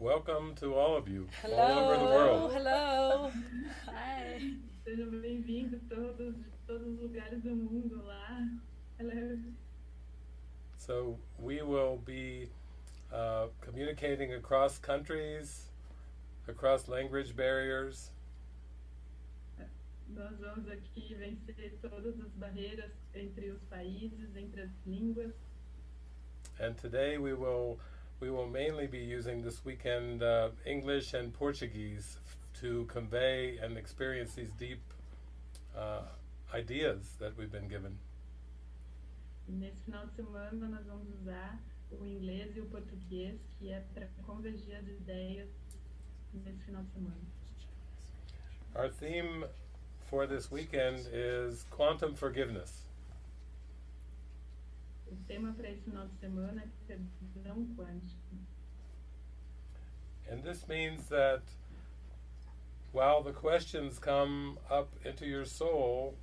welcome to all of you, Hello. all over the world. Hello. Hi. Sejam bem-vindos todos de todos os lugares do mundo lá. Hello. So we will be communicating across countries, across language barriers. Nós vamos aqui vencer todas as barreiras entre os países, entre as línguas. And today we will mainly be using this weekend English and Portuguese to convey and experience these deep ideas that we've been given. E nesse final de semana nós vamos usar o inglês e o português, que é para convergir as ideias nesse final de semana. Our theme for this weekend is quantum forgiveness. O tema para esse final de semana é Perdão Quântico. And this means that while the questions come up into your soul,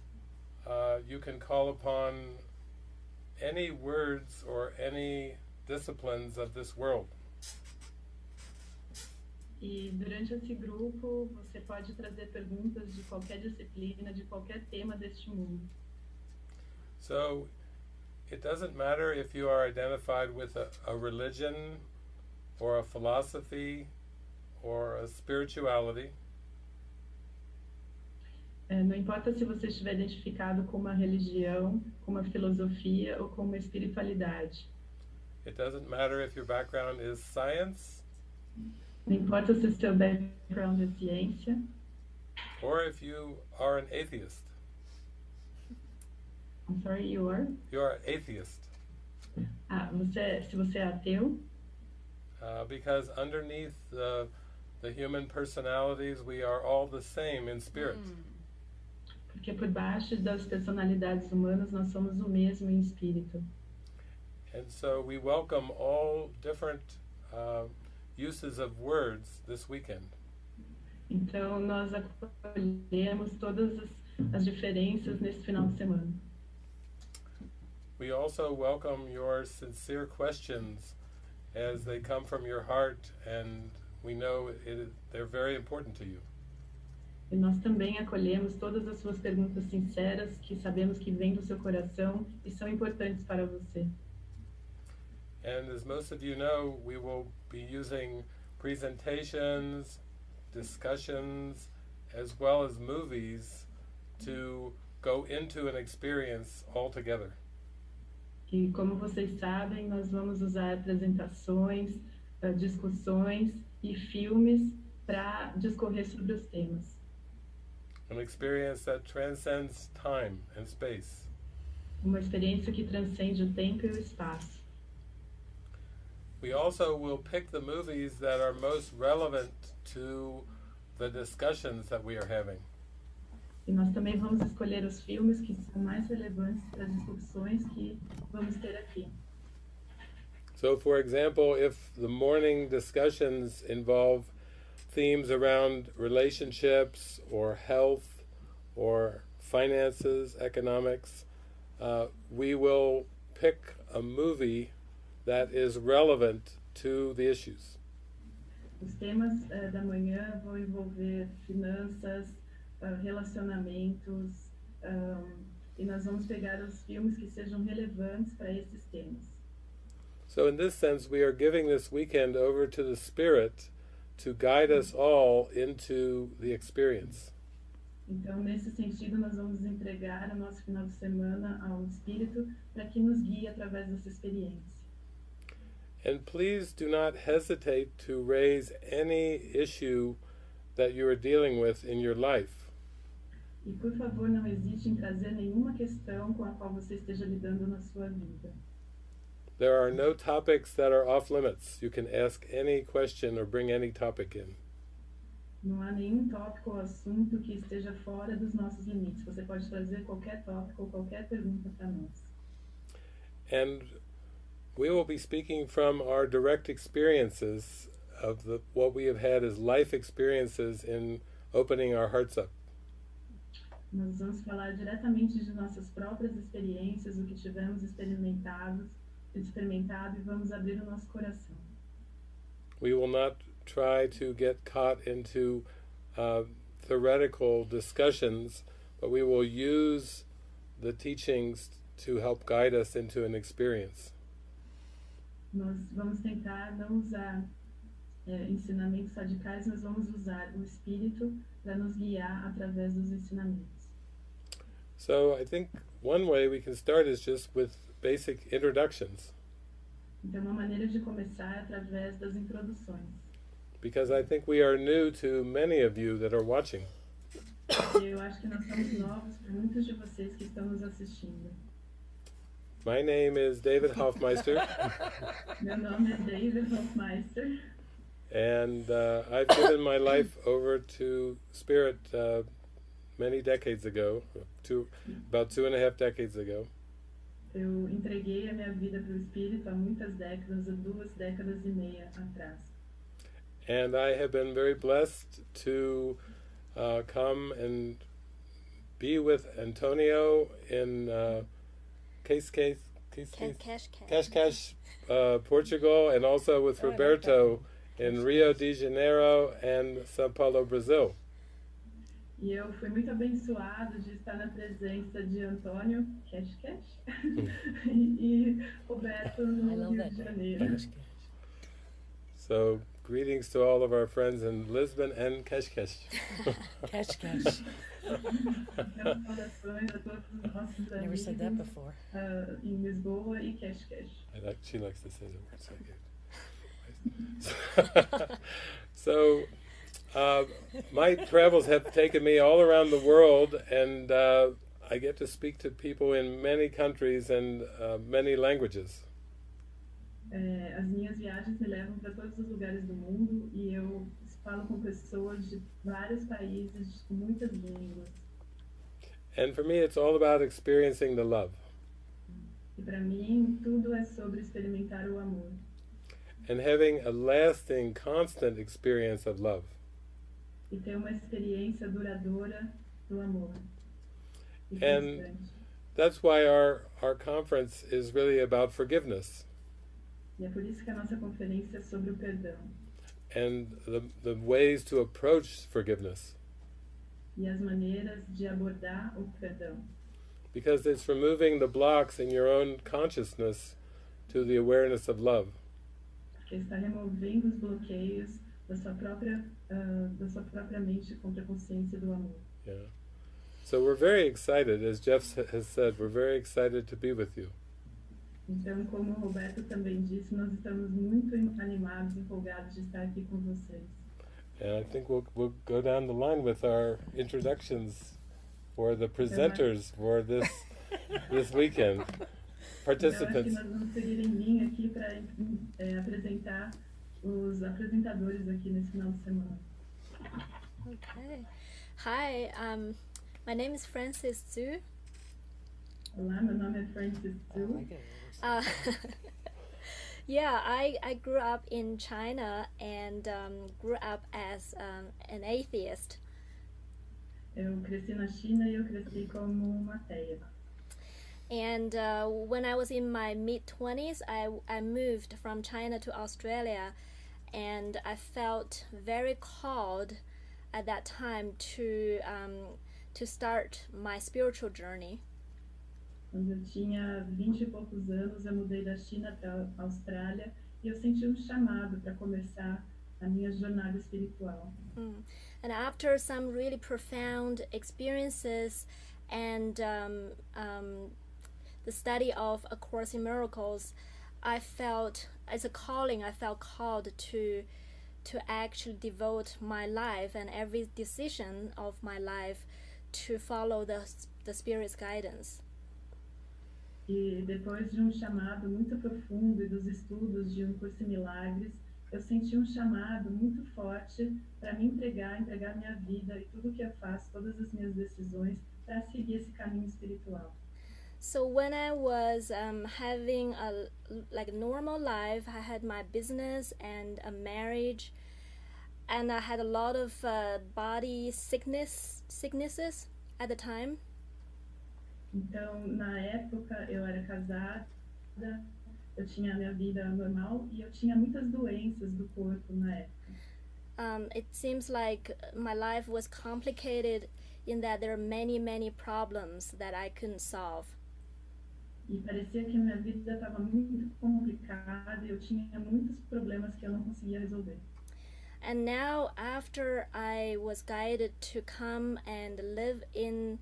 you can call upon any words or any disciplines of this world. E durante esse grupo você pode trazer perguntas de qualquer disciplina, de qualquer tema deste mundo. So it doesn't matter if you are identified with a religion or a philosophy or a spirituality. Não importa se você estiver identificado com uma religião, com uma filosofia ou com uma espiritualidade. It doesn't matter if your background is science. Não importa se o seu background é ciência. Or if you are an atheist. I'm sorry, you are? You are atheist. Se você é ateu. Because underneath the human personalities, we are all the same in spirit. Porque por baixo das personalidades humanas nós somos o mesmo em espírito. And so we welcome all different uses of words this weekend. Então nós acolhemos todas as diferenças nesse final de semana. We also welcome your sincere questions as they come from your heart, and we know they're very important to you. E nós também acolhemos todas as suas perguntas sinceras, que sabemos que vêm do seu coração e são importantes para você. And as most of you know, we will be using presentations, discussions, as well as movies to go into an experience all together. E como vocês sabem, nós vamos usar apresentações, discussões e filmes para discorrer sobre os temas. An experience that transcends time and space. Uma experiência que transcende o tempo e o espaço. We also will pick the movies that are most relevant to the discussions that we are having. E nós também vamos escolher os filmes que são mais relevantes para as discussões que vamos ter aqui. So, for example, if the morning discussions involve themes around relationships or health or finances, economics, we will pick a movie that is relevant to the issues. Os temas da manhã vão envolver finanças, relacionamentos, e nós vamos pegar os filmes que sejam relevantes para esses temas. So in this sense, we are giving this weekend over to the Spirit to guide us all into the experience. Então, nesse sentido, nós vamos entregar o nosso final de semana ao Espírito para que nos guie através dessa experiência. And please do not hesitate to raise any issue that you are dealing with in your life. E, por favor, não hesite em trazer nenhuma questão com a qual você esteja lidando na sua vida. There are no topics that are off limits. You can ask any question or bring any topic in. Não há nenhum tópico ou assunto que esteja fora dos nossos limites. Você pode trazer qualquer tópico ou qualquer pergunta para nós. And we will be speaking from our direct experiences of what we have had as life experiences in opening our hearts up. Nós vamos falar diretamente de nossas próprias experiências, o que tivemos experimentado e vamos abrir o nosso coração. We will not try to get caught into theoretical discussions, but we will use the teachings to help guide us into an experience. Nós vamos tentar não usar ensinamentos radicais, mas vamos usar o Espírito para nos guiar através dos ensinamentos. So I think one way we can start is just with basic introductions, Então, uma maneira de começar é através das introduções. because I think we are new to many of you that are watching. Eu acho que nós somos novos para muitos de vocês que estão nos assistindo. My name is David Hoffmeister, Meu nome é David Hoffmeister. and I've given my life over to Spirit many decades ago, about 2.5 decades ago. Eu entreguei a minha vida para o Espírito há muitas décadas, há 2 décadas e meia atrás. And I have been very blessed to come and be with Antonio in Cascais, Portugal, and also with Roberto in Rio de Janeiro and São Paulo, Brazil. E eu fui muito abençoado de estar na presença de Antônio Cascais e Roberto no Rio de Janeiro. So, greetings to all of our friends in Lisbon and Cascais. Cascais. Então, saudações a todos os nossos Never amigos said that before. Em Lisboa e Cascais. She likes to say the word, so good. So, my travels have taken me all around the world, and I get to speak to people in many countries and many languages. As minhas viagens me levam para todos os lugares do mundo e eu falo com pessoas de vários países, com muitas línguas. And for me, it's all about experiencing the love. E para mim, tudo é sobre experimentar o amor. And having a lasting, constant experience of love. E ter uma experiência duradoura do amor. E And constante. that's why our conference is really about forgiveness. E é por isso que a nossa conferência é sobre o perdão. And the ways to approach forgiveness. E as maneiras de abordar o perdão. Because it's removing the blocks in your own consciousness to the awareness of love. Porque está removendo os bloqueios da sua própria mente contra a consciência do amor. Yeah. So we're very excited, as Jeff has said, we're very excited to be with you. Então, como o Roberto também disse, nós estamos muito animados, empolgados de estar aqui com vocês. And I think we'll go down the line with our introductions for the presenters for this weekend. Então, acho que Participants. nós vamos seguir em linha aqui para apresentar os apresentadores aqui nesse final de semana. Okay. Hi, my name is Francis Zhu. Olá, meu nome é Francis Zhu. Yeah, I grew up in China and grew up as an atheist. Eu cresci na China e eu cresci como uma ateia. And when I was in my mid-20s, I moved from China to Australia, and I felt very called at that time to start my spiritual journey. Quando eu tinha 20 e poucos anos, eu mudei da China para a Austrália e eu senti um chamado para começar a minha jornada espiritual. And after some really profound experiences and the study of A Course in Miracles, I felt as a calling. I felt called to actually devote my life and every decision of my life to follow the Spirit's guidance. E depois de um chamado muito profundo e dos estudos de Um Curso em Milagres, eu senti um chamado muito forte para me entregar minha vida e tudo que eu faço, todas as minhas decisões, para seguir esse caminho espiritual. So when I was having a normal life, I had my business and a marriage, and I had a lot of body sicknesses at the time. Então, na época, eu era casada, eu tinha a minha vida normal e eu tinha muitas doenças do corpo na época. it seems like my life was complicated in that there are many problems that I couldn't solve. E parecia que a minha vida estava muito complicada e eu tinha muitos problemas que eu não conseguia resolver. And now, after I was guided to come and live in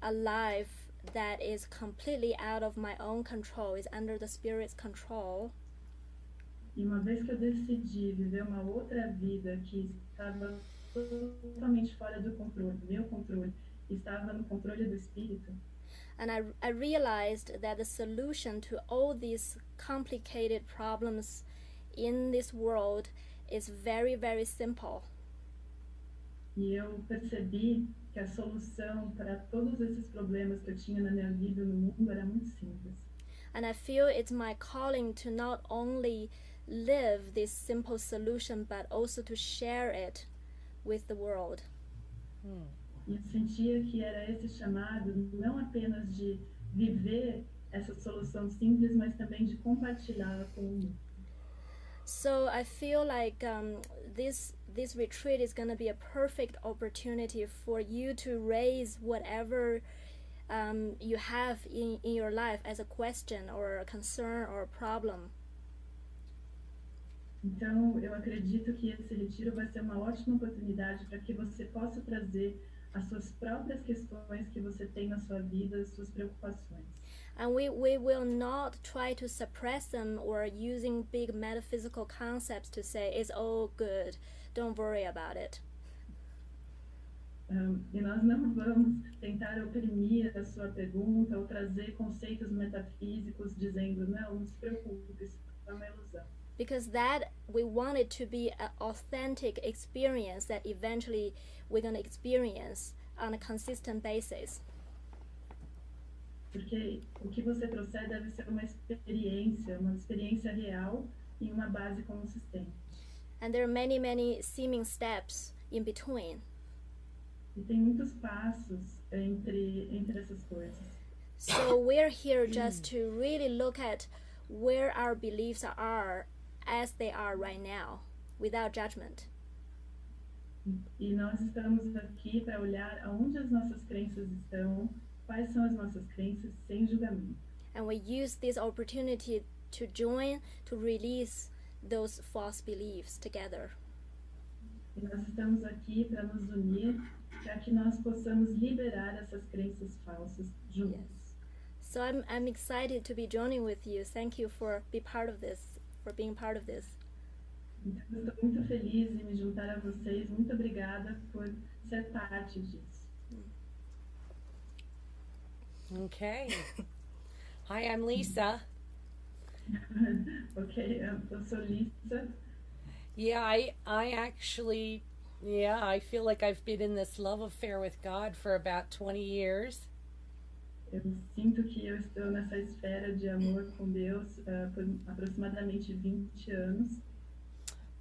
a life that is completely out of my own control, is under the Spirit's control, E uma vez que eu decidi viver uma outra vida que estava totalmente fora do controle, do meu controle, estava no controle do Espírito, and I realized that the solution to all these complicated problems in this world is very simple. e eu percebi que a solução para todos esses problemas que eu tinha na minha vida no mundo era muito simples. And I feel it's my calling to not only live this simple solution, but also to share it with the world. E eu sentia que era esse chamado não apenas de viver essa solução simples, mas também de compartilhá-la com o mundo. So I feel like this retreat is going to be a perfect opportunity for you to raise whatever you have in your life as a question or a concern or a problem. Então, eu acredito que esse retiro vai ser uma ótima oportunidade para que você possa trazer as suas próprias questões que você tem na sua vida, as suas preocupações. And we will not try to suppress them or using big metaphysical concepts to say it's all good, don't worry about it. E nós não vamos tentar oprimir a sua pergunta ou trazer conceitos metafísicos dizendo, não se preocupe, isso é uma ilusão. Because that we want it to be an authentic experience that eventually we're going to experience on a consistent basis. Porque o que você trouxer deve ser uma experiência real e uma base consistente. And there are many seeming steps in between. E tem muitos passos entre essas coisas. So we're here just to really look at where our beliefs are as they are right now, without judgment. E nós estamos aqui para olhar aonde as nossas crenças estão, quais são as nossas crenças, sem julgamento. And we use this opportunity to join, to release those false beliefs together. E nós estamos aqui para nos unir, para que nós possamos liberar essas crenças falsas juntos. Yes. So I'm excited to be joining with you. Thank you for being part of this. Então, eu estou muito feliz em me juntar a vocês. Muito obrigada por ser parte disso. Okay. Hi, I'm Lisa. Ok, eu sou Lisa. Yeah, I actually, I feel like I've been in this love affair with God for about 20 years. Eu sinto que eu estou nessa esfera de amor com Deus por aproximadamente 20 anos.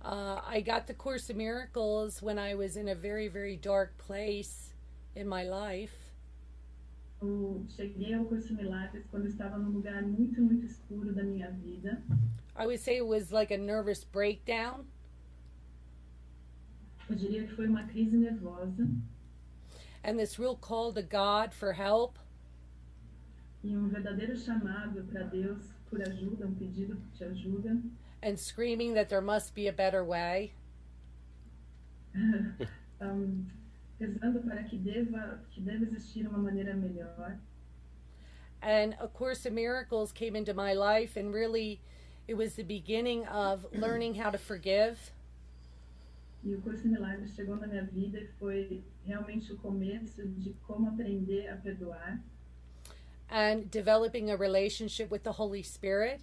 I got the Course in Miracles when I was in a very dark place in my life. Eu cheguei ao Curso Milagres quando eu estava num lugar muito escuro da minha vida. I would say it was like a nervous breakdown. Eu diria que foi uma crise nervosa. And this real call to God for help. E verdadeiro chamado para Deus por ajuda, pedido de ajuda. And screaming that there must be a better way. Rezando para que deva existir uma maneira melhor. And A Course in Miracles came into my life, and really it was the beginning of learning how to forgive. E o Curso em Milagres chegou na minha vida e foi realmente o começo de como aprender a perdoar. And developing a relationship with the Holy Spirit.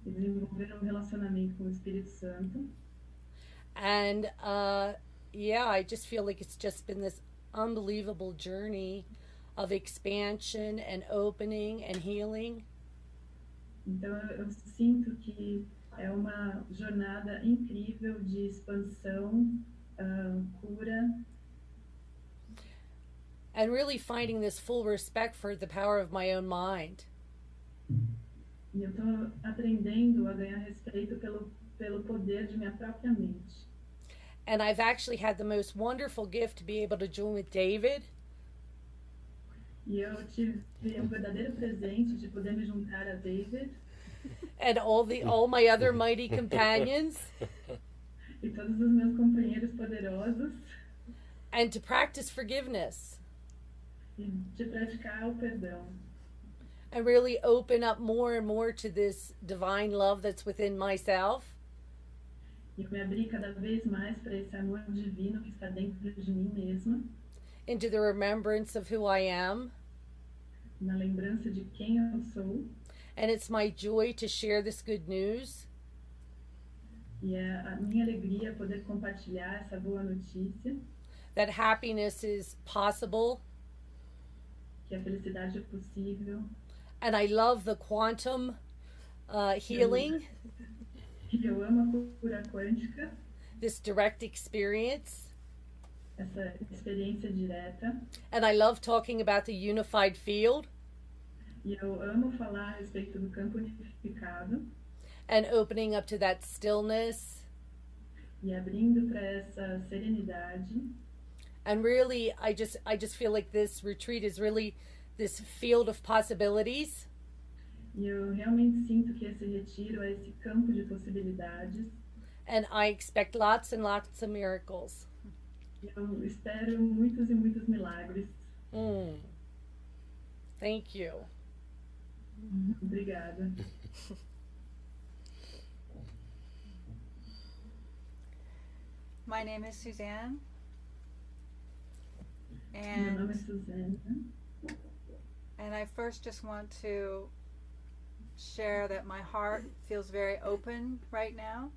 E desenvolver relacionamento com o Espírito Santo. And I just feel like it's just been this unbelievable journey of expansion and opening and healing. Então eu sinto que é uma jornada incrível de expansão, cura. And really finding this full respect for the power of my own mind. E eu estou aprendendo a ganhar respeito pelo poder de minha própria mente. And I've actually had the most wonderful gift to be able to join with David. E eu tive verdadeiro presente de poder me juntar a David And all my other mighty companions. e todos os meus companheiros poderosos And to practice forgiveness. e de praticar o perdão. And really open up more and more to this divine love that's within myself. E eu me abri cada vez mais para esse amor divino que está dentro de mim mesma, Into the remembrance of who I am. na lembrança de quem eu sou. And it's my joy to share this good news. E é a minha alegria poder compartilhar essa boa notícia, That happiness is possible. que a felicidade é possível. And I love the quantum healing, E eu amo a cura quântica, this direct experience. essa experiência direta. And I love talking about the unified field E eu amo falar a respeito do campo unificado and opening up to that stillness. e abrindo para essa serenidade. And really, I just feel like this retreat is really this field of possibilities. E eu realmente sinto que esse retiro é esse campo de possibilidades. And I expect lots and lots of miracles. Eu espero muitos e muitos milagres. Thank you. Obrigada. My name is Suzanne. Meu nome é And, Suzanne. and I first just want to share that my heart feels very open right now.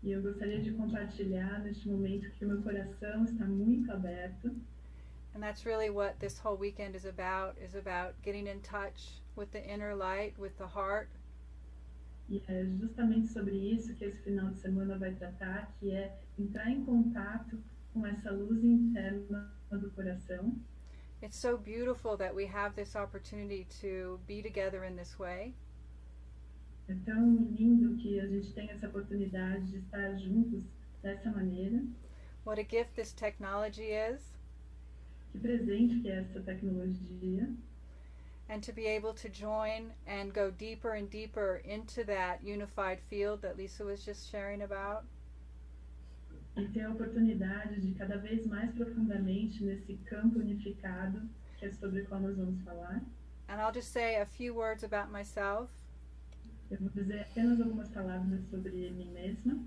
E eu gostaria de compartilhar neste momento que o meu coração está muito aberto. And that's really what this whole weekend is about getting in touch with the inner light, with the heart. E é justamente sobre isso que esse final de semana vai tratar, que é entrar em contato com essa luz interna do coração. It's so beautiful that we have this opportunity to be together in this way. É tão lindo que a gente tem essa oportunidade de estar juntos dessa maneira. What a gift this technology is, Que presente que é essa tecnologia. and to be able to join and go deeper and deeper into that unified field that Lisa was just sharing about. E ter a oportunidade de cada vez mais profundamente nesse campo unificado, que é sobre o qual nós vamos falar. And I'll just say a few words about myself. Eu vou dizer apenas algumas palavras sobre mim mesma.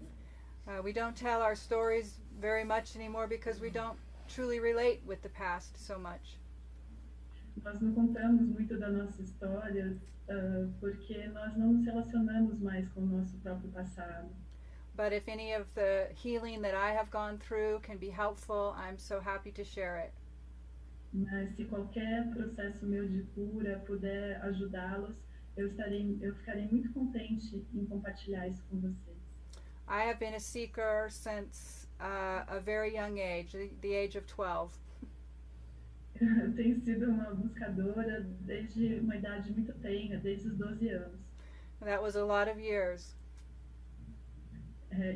We don't tell our stories very much anymore because we don't truly relate with the past so much. Nós não contamos muito da nossa história porque nós não nos relacionamos mais com o nosso próprio passado. But if any of the healing that I have gone through can be helpful, I'm so happy to share it. Mas se qualquer processo meu de cura puder ajudá-los, eu ficarei muito contente em compartilhar isso com vocês. I have been a seeker since a very young age, the age of 12. Eu tenho sido uma buscadora desde uma idade muito tenra, desde os 12 anos. That was a lot of years.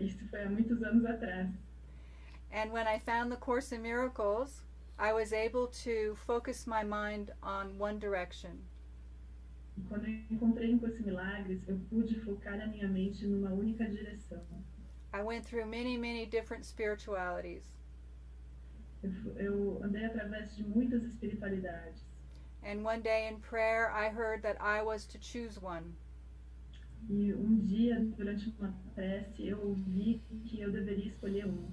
Isso foi há muitos anos atrás. And when I found the Course in Miracles, I was able to focus my mind on one direction. E quando eu encontrei um Curso em Milagres, eu pude focar a minha mente numa única direção. I went through many, many different spiritualities. Eu andei através de muitas espiritualidades. And one day in prayer, I heard that I was to choose one. E dia, durante uma prece, eu ouvi que eu deveria escolher um.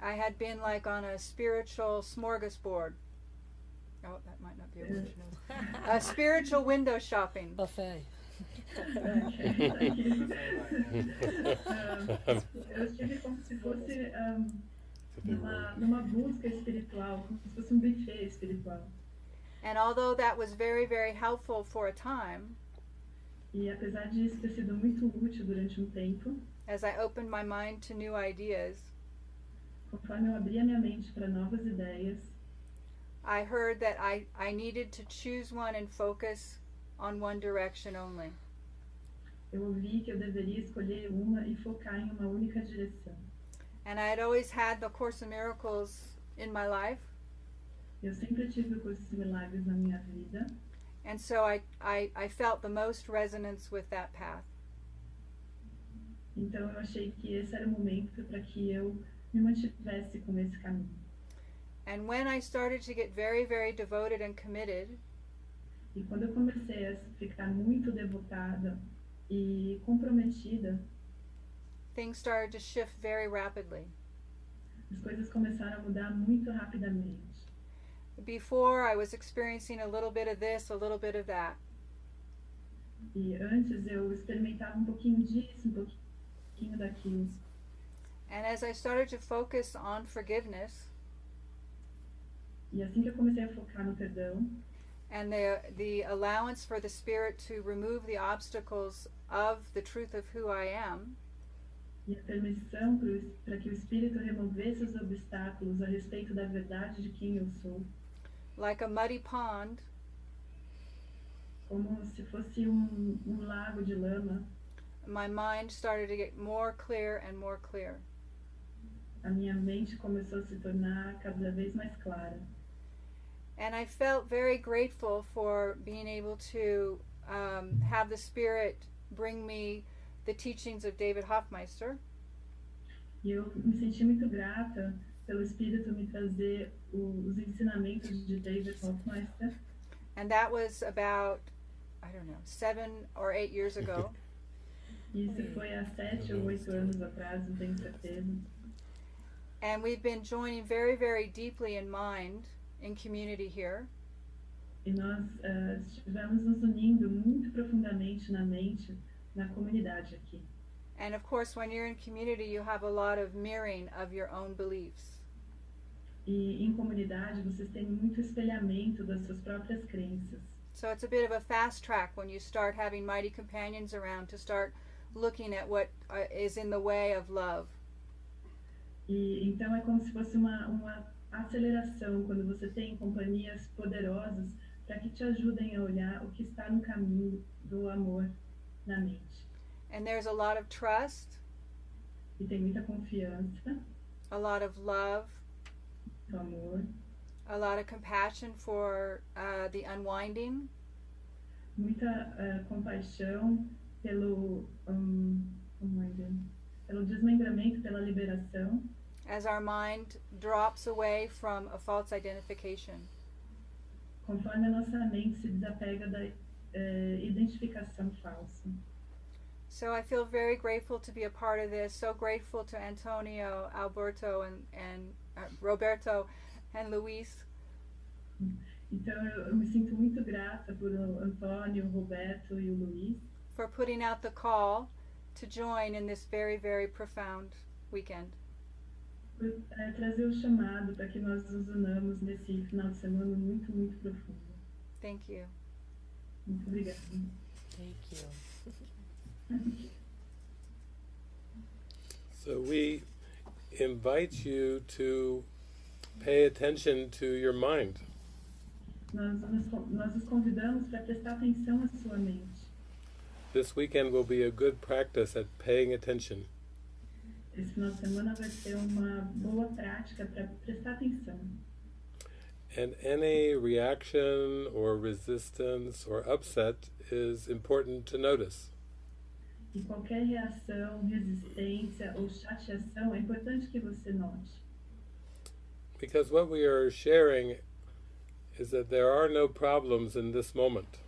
I had been like on a spiritual smorgasbord. Oh, that might not be a word. A spiritual window shopping. Buffet. Eu estive como se fosse numa busca espiritual, como se fosse buffet espiritual. And although that was very, very helpful for a time, E apesar disso ter sido muito útil durante tempo, as I opened my mind to new ideas, conforme eu abria minha mente para novas ideias, I heard that I needed to choose one and focus on one direction only. eu ouvi que eu deveria escolher uma e focar em uma única direção. And I had always had the Course in Miracles in my life. Eu sempre tive o curso de milagres na minha vida. And so I felt the most resonance with that path. Então eu achei que esse era o momento para que eu me mantivesse com esse caminho. And when I started to get very, very devoted and committed, E quando eu comecei a ficar muito devotada e comprometida, things started to shift very rapidly. as coisas começaram a mudar muito rapidamente. Before, I was experiencing a little bit of this, a little bit of that. E antes eu experimentava um pouquinho disso, um pouquinho daquilo. And as I started to focus on forgiveness E assim que eu comecei a focar no perdão, and the allowance for the Spirit to remove the obstacles of the truth of who I am, e a permissão para que o Espírito removesse os obstáculos a respeito da verdade de quem eu sou, like a muddy pond, como se fosse lago de lama, my mind started to get more clear and more clear. a minha mente começou a se tornar cada vez mais clara. And I felt very grateful for being able to have the Spirit bring me the teachings of David Hoffmeister. E eu me senti muito grata pelo Espírito me trazer os ensinamentos de David Hoffmeister. And that was about, 7 or 8 years ago. Isso foi há 7 ou 8 anos atrás, não tenho certeza. And we've been joining very, very deeply in mind in community here. E nós estivemos nos unindo muito profundamente na mente, na comunidade aqui. And of course, when you're in community, you have a lot of mirroring of your own beliefs. E em comunidade vocês têm muito espelhamento das suas próprias crenças. So it's a bit of a fast track when you start having mighty companions around to start looking at what is in the way of love. E então é como se fosse uma aceleração quando você tem companhias poderosas para que te ajudem a olhar o que está no caminho do amor na mente. And there's a lot of trust, E tem muita confiança, a lot of love, muito amor, a lot of compassion for the unwinding, muita compaixão pelo desmembramento, pela liberação, as our mind drops away from a false identification. conforme a nossa mente se desapega da identificação falsa. So I feel very grateful to be a part of this, so grateful to Antonio, Alberto, and Roberto, and Luis. Então eu me sinto muito grata por o Antônio, o Roberto e o Luiz for putting out the call to join in this very, very profound weekend. por trazer o chamado para que nós nos unamos nesse final de semana muito, muito profundo. Thank you. Muito obrigada. Thank you. So we invite you to pay attention to your mind. Nós os convidamos para prestar atenção à sua mente. This weekend will be a good practice at paying attention. Esse final de semana vai ser uma boa prática para prestar atenção. And any reaction or resistance or upset is important to notice. E qualquer reação, resistência ou chateação é importante que você note. Because what we are sharing is that there are no problems in this moment.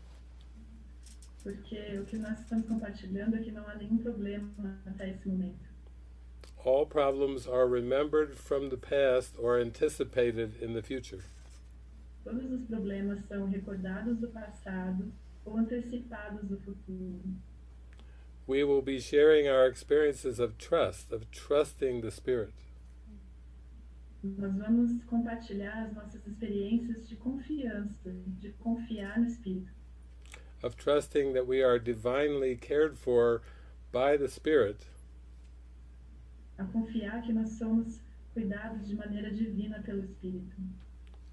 Porque o que nós estamos compartilhando é que não há nenhum problema até esse momento. All problems are remembered from the past or anticipated in the future. Todos os problemas são recordados do passado ou antecipados do futuro. We will be sharing our experiences of trust, of trusting the Spirit. Nós vamos compartilhar as nossas experiências de confiança, de confiar no Espírito. Of trusting that we are divinely cared for by the Spirit, A confiar que nós somos cuidados de maneira divina pelo Espírito.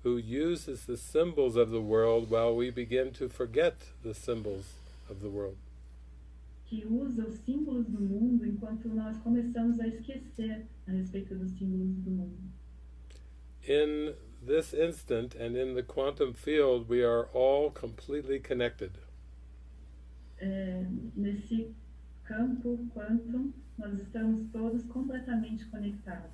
who uses the symbols of the world while we begin to forget the symbols of the world. Que que usa os símbolos do mundo enquanto nós começamos a esquecer a respeito dos símbolos do mundo. In this instant and in the quantum field, we are all completely connected. Nesse campo quantum, nós estamos todos completamente conectados.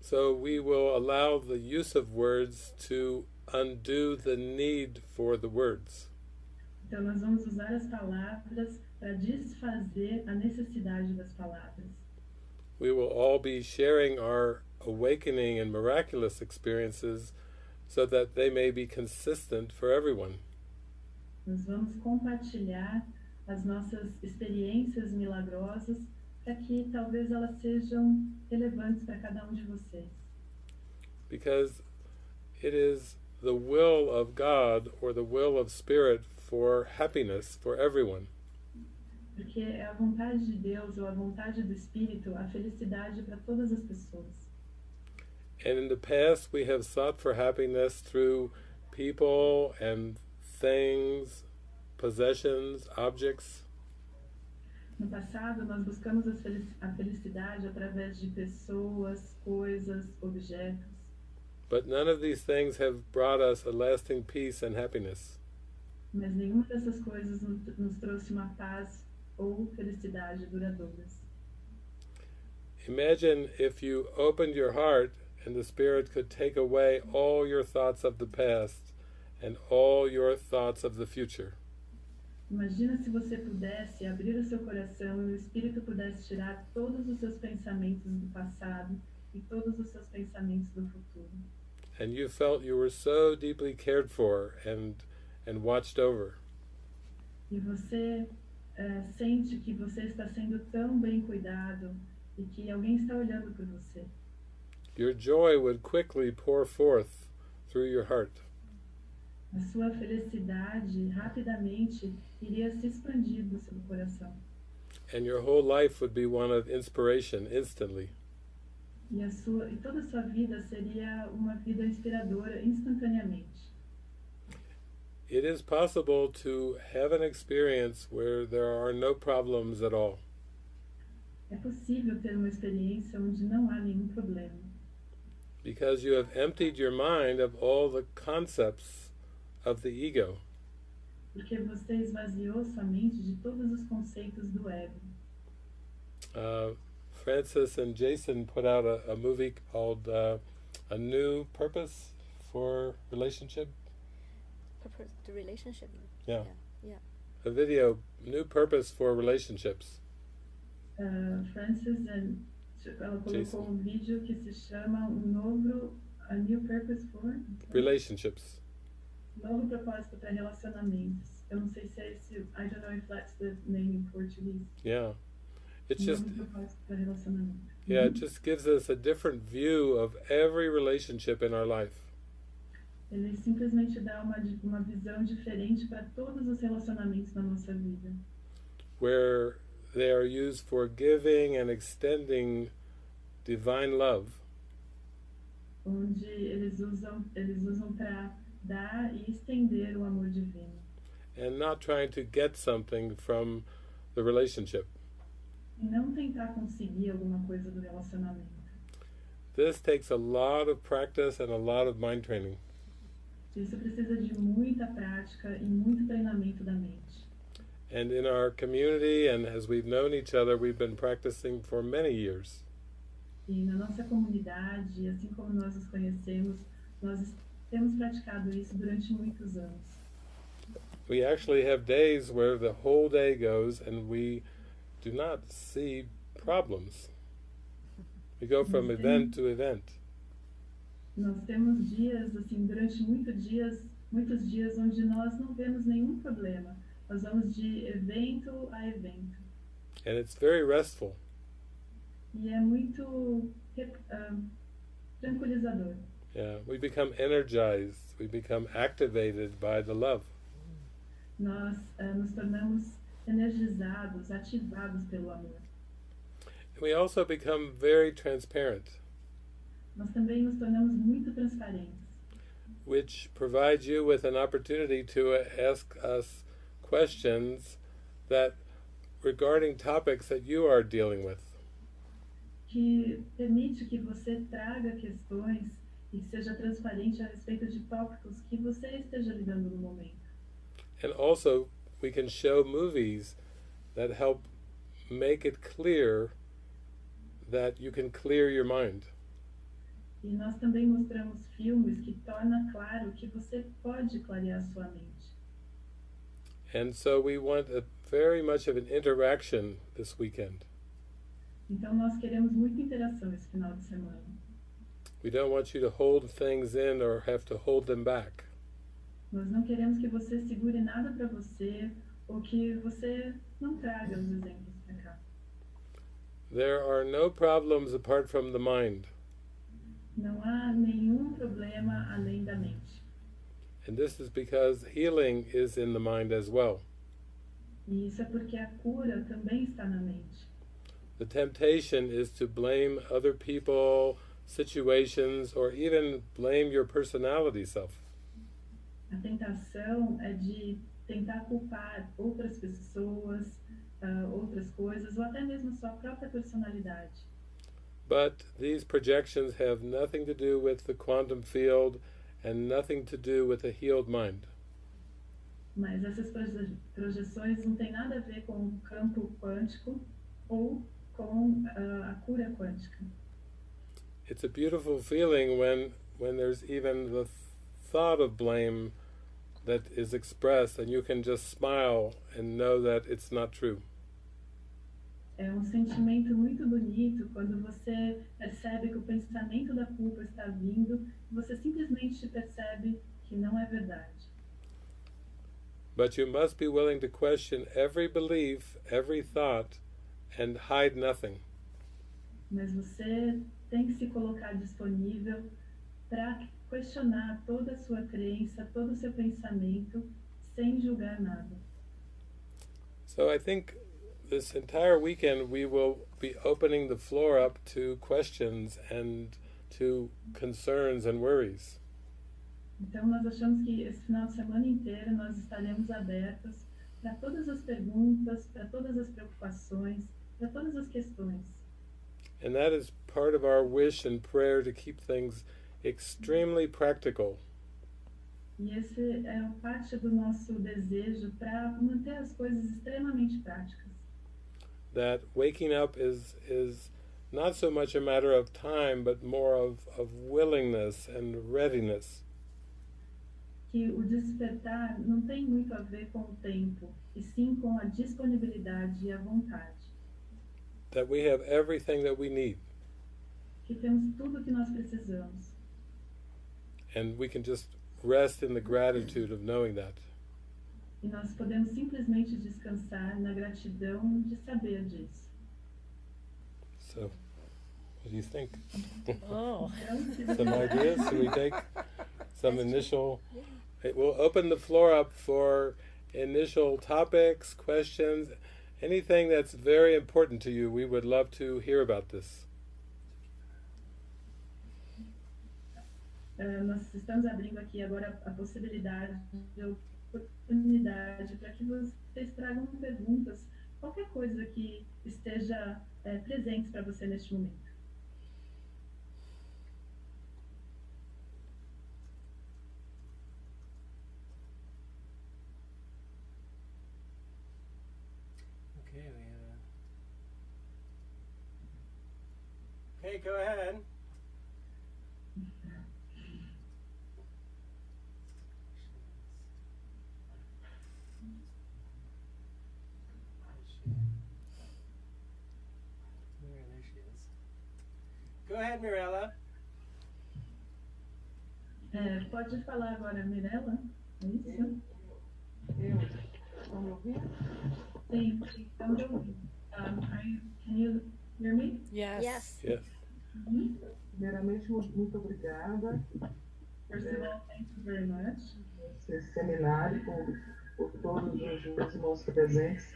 So we will allow the use of words to undo the need for the words. Então nós vamos usar as palavras para desfazer a necessidade das palavras. We will all be sharing our awakening and miraculous experiences so that they may be consistent for everyone. Nós vamos compartilhar as nossas experiências milagrosas para que talvez elas sejam relevantes para cada de vocês. Because it is the will of God or the will of Spirit for happiness for everyone. Porque é a vontade de Deus ou a vontade do Espírito, a felicidade para todas as pessoas. And in the past we have sought for happiness through people and things, possessions, objects. No passado, nós buscamos a felicidade através de pessoas, coisas, objetos. But none of these things have brought us a lasting peace and happiness. Mas nenhuma dessas coisas nos trouxe uma paz ou felicidade duradouras. Imagine if you opened your heart and the Spirit could take away all your thoughts of the past and all your thoughts of the future. Imagina se você pudesse abrir o seu coração e o Espírito pudesse tirar todos os seus pensamentos do passado e todos os seus pensamentos do futuro. And you felt you were so deeply cared for and watched over. E você sente que você está sendo tão bem cuidado e que alguém está olhando por você. Your joy would quickly pour forth through your heart. A sua felicidade rapidamente iria se expandir do seu coração. And your whole life would be one of inspiration instantly. E toda a sua vida seria uma vida inspiradora instantaneamente. It is possible to have an experience where there are no problems at all. É possível ter uma experiência onde não há nenhum problema. Because you have emptied your mind of all the concepts of the ego. Porque você esvaziou sua mente de todos os conceitos do ego. Francis and Jason put out a movie called A New Purpose for Relationship. The relationship. Yeah. Yeah. A video, New Purpose for Relationships. Francis ela colocou Jason. vídeo que se chama A New Purpose for Relationships. Novo propósito para relacionamentos. Eu não sei se é esse, I don't know if that's the name in Portuguese. Yeah. It's just, Novo propósito para relacionamento. yeah, it just gives us a different view of every relationship in our life. Ele simplesmente dá uma visão diferente para todos os relacionamentos na nossa vida. Where they are used for giving and extending divine love. Onde eles usam para dar e estender o amor divino. And not trying to get something from the relationship. E não tentar conseguir alguma coisa do relacionamento. This takes a lot of practice and a lot of mind training. Isso precisa de muita prática e muito treinamento da mente. And in our community, and as we've known each other, we've been practicing for many years. E na nossa comunidade, assim como nós os conhecemos, nós temos praticado isso durante muitos anos. We actually have days where the whole day goes and we do not see problems. We go from event to event. Nós temos dias, assim, durante muitos dias onde nós não vemos nenhum problema. Nós vamos de evento a evento. And it's very restful. E é muito tranquilizador. Yeah, we become energized, we become activated by the love. Nós nos tornamos energizados, ativados pelo amor. And we also become very transparent, Nós também nos tornamos muito transparentes, which provides you with an opportunity to ask us questions that regarding topics that you are dealing with. Que permite que você traga questões e seja transparente a respeito de tópicos que você esteja lidando no momento. And also, we can show movies that help make it clear that you can clear your mind. E nós também mostramos filmes que tornam claro que você pode clarear sua mente. And so we want very much of an interaction this weekend. Então nós queremos muita interação esse final de semana. We don't want you to hold things in or have to hold them back. Nós não queremos que você segure nada para você ou que você não traga os exemplos para cá. There are no problems apart from the mind. Não há nenhum problema além da mente. And this is because healing is in the mind as well. E isso é porque a cura também está na mente. The temptation is to blame other people, situations, or even blame your personality self. A tentação é de tentar culpar outras pessoas, outras coisas, ou até mesmo sua própria personalidade. But these projections have nothing to do with the quantum field and nothing to do with a healed mind. Mas essas projeções não têm nada a ver com o campo quântico ou com a cura quântica. It's a beautiful feeling when there's even the thought of blame that is expressed and you can just smile and know that it's not true. É um sentimento muito bonito quando você percebe que o pensamento da culpa está vindo e você simplesmente percebe que não é verdade. But you must be willing to question every belief, every thought, and hide nothing. Mas você tem que se colocar disponível para questionar toda a sua crença, todo o seu pensamento, sem julgar nada. So I think this entire weekend we will be opening the floor up to questions and to concerns and worries. Então nós achamos que esse final de semana inteiro nós estaremos abertos para todas as perguntas, para todas as preocupações, para todas as questões. And that is part of our wish and prayer to keep things extremely practical. E esse é parte do nosso desejo para manter as coisas extremamente práticas. That waking up is not so much a matter of time, but more of willingness and readiness. Que o despertar não tem muito a ver com o tempo, e sim com a disponibilidade e a vontade. That we have everything that we need. Que temos tudo o que nós precisamos. And we can just rest in the gratitude of knowing that. E nós podemos simplesmente descansar na gratidão de saber disso. So, what do you think? Oh. Some ideas? Should we take some initial... We'll open the floor up for initial topics, questions, anything that's very important to you. We would love to hear about this. Nós estamos abrindo aqui agora a possibilidade de oportunidade para que vocês tragam perguntas, qualquer coisa que esteja presente para você neste momento. Okay, go ahead. There she is. Go ahead, Mirella. Pode falar agora, Mirella? É isso? Estão me ouvindo? Sim, estamos ouvindo. Can you hear me? Yes. Yes. Yes. Primeiramente, muito obrigada First of all, thank you very much esse seminário, por todos os irmãos presentes.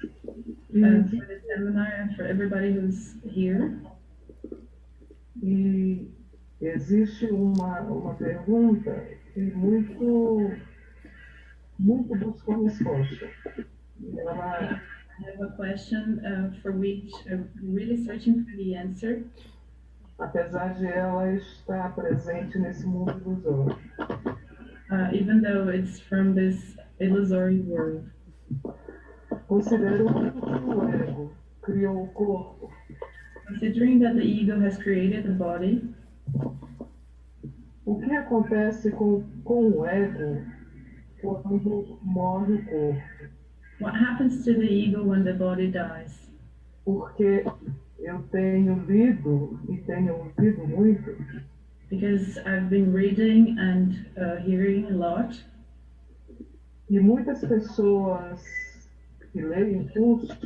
for the seminar and for everybody who's here. E existe uma pergunta que muito buscou resposta. E ela I have a question for which I'm really searching for the answer. Apesar de ela estar presente nesse mundo ilusório. Even though it's from this illusory world. Considerando que o ego criou o corpo, Considering that the ego has created the body, o que acontece com o ego quando morre o corpo? what happens to the ego when the body dies? Porque eu tenho lido e tenho ouvido muito Because I've been reading and hearing a lot, e muitas pessoas que leem curso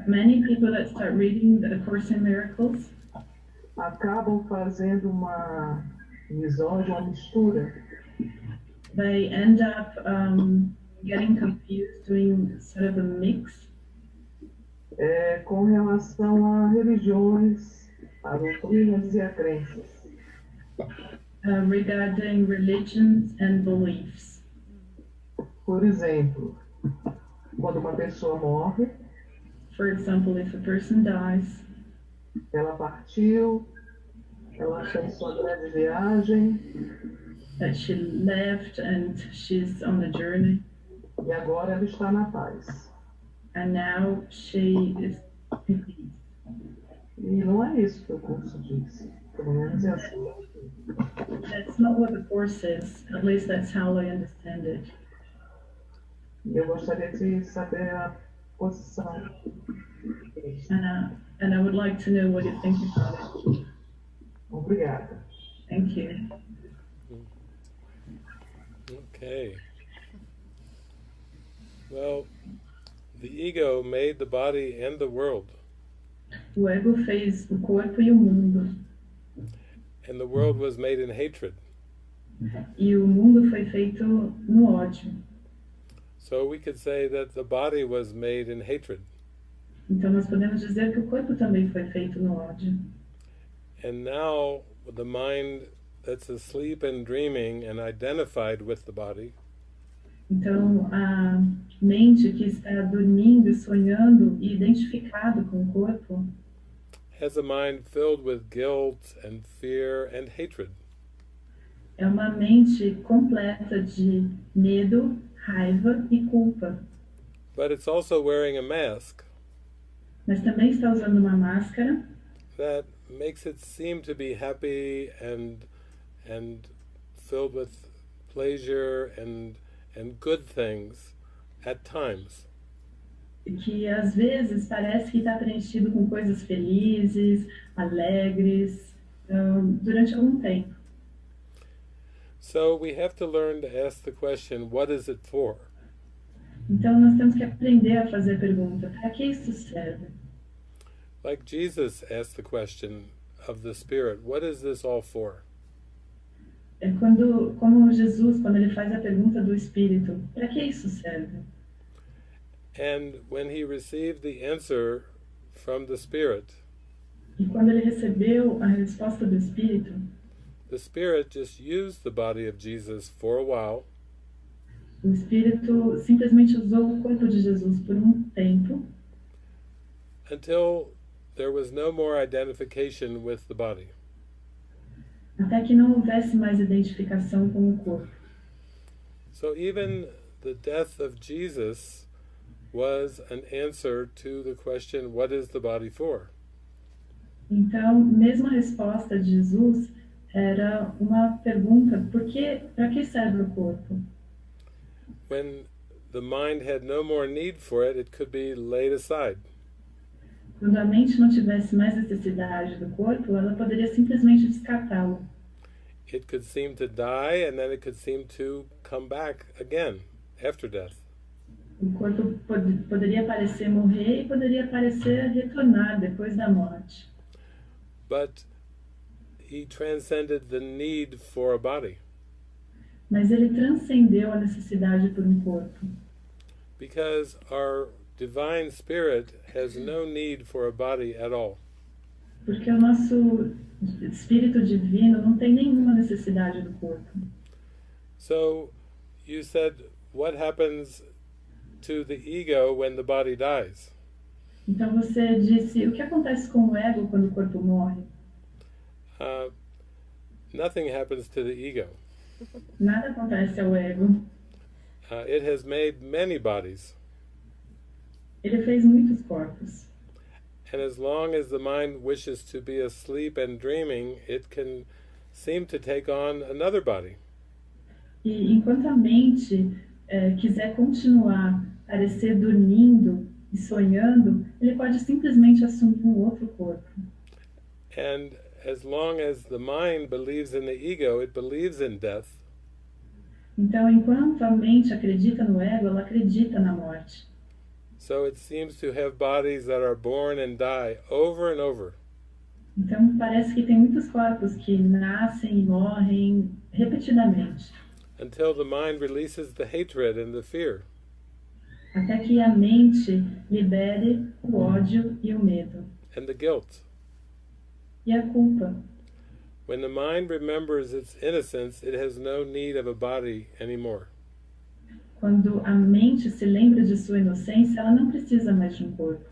many people that start reading the Course in Miracles acabam fazendo uma misória, uma mistura they end up getting confused, doing sort of a mix com relação a religiões, a doutrinas e a crenças. regarding religions and beliefs. Por exemplo, quando uma pessoa morre, For example, if a person dies, ela partiu, ela fez sua breve viagem that she left and she's on the journey, e agora ela está na paz. and now she is in peace. E não é isso que o curso diz. Pelo menos é assim. That's not what the Course says, at least that's how I understand it. E eu gostaria de saber a posição. And I would like to know what you think about it. Obrigada. Thank you. Okay. Well, the ego made the body and the world, O ego fez o corpo e o mundo, and the world was made in hatred. e o mundo foi feito no ódio. So we could say that the body was made in hatred, Então nós podemos dizer que o corpo também foi feito no ódio. and now the mind that's asleep and dreaming and identified with the body Então a mente que está dormindo, sonhando e identificado com o corpo has a mind filled with guilt and fear and hatred. é uma mente completa de medo, raiva e culpa. But it's also wearing a mask Mas também está usando uma máscara that makes it seem to be happy and filled with pleasure and good things at times. que às vezes parece que está preenchido com coisas felizes, alegres, durante algum tempo. So we have to learn to ask the question, what is it for? Então nós temos que aprender a fazer a pergunta, para que isso serve? Like Jesus asked the question of the Spirit, what is this all for? É como Jesus, quando ele faz a pergunta do Espírito, para que isso serve? And when he received the answer from the Spirit, E quando ele recebeu a resposta do Espírito, the Spirit just used the body of Jesus for a while, o Espírito simplesmente usou o corpo de Jesus por um tempo, until there was no more identification with the body. até que não houvesse mais identificação com o corpo. So even the death of Jesus was an answer to the question, what is the body for? Então, mesmo a resposta de Jesus era uma pergunta: para que serve o corpo? When the mind had no more need for it, it could be laid aside. Quando a mente não tivesse mais necessidade do corpo, ela poderia simplesmente descartá-lo. It could seem to die, and then it could seem to come back again after death. O corpo poderia parecer morrer e poderia parecer retornar depois da morte. But he transcended the need for a body, Mas ele transcendeu a necessidade por um corpo. because our divine spirit has no need for a body at all. Porque o nosso espírito divino não tem nenhuma necessidade do corpo. So you said, what happens to the ego when the body dies? Então você disse, o que acontece com o ego quando o corpo morre? Nothing happens to the ego. Nada acontece ao ego. It has made many bodies. Ele fez muitos corpos. And as long as the mind wishes to be asleep and dreaming, it can seem to take on another body. E enquanto a mente quiser continuar a parecer dormindo e sonhando, ele pode simplesmente assumir outro corpo. And as long as the mind believes in the ego, it believes in death. Então, enquanto a mente acredita no ego, ela acredita na morte. So it seems to have bodies that are born and die over and over. Então, parece que tem muitos corpos que nascem e morrem repetidamente. Until the mind releases the hatred and the fear. Até que a mente libere o ódio e o medo. And the guilt. E a culpa. When the mind remembers its innocence, it has no need of a body anymore. Quando a mente se lembra de sua inocência, ela não precisa mais de um corpo.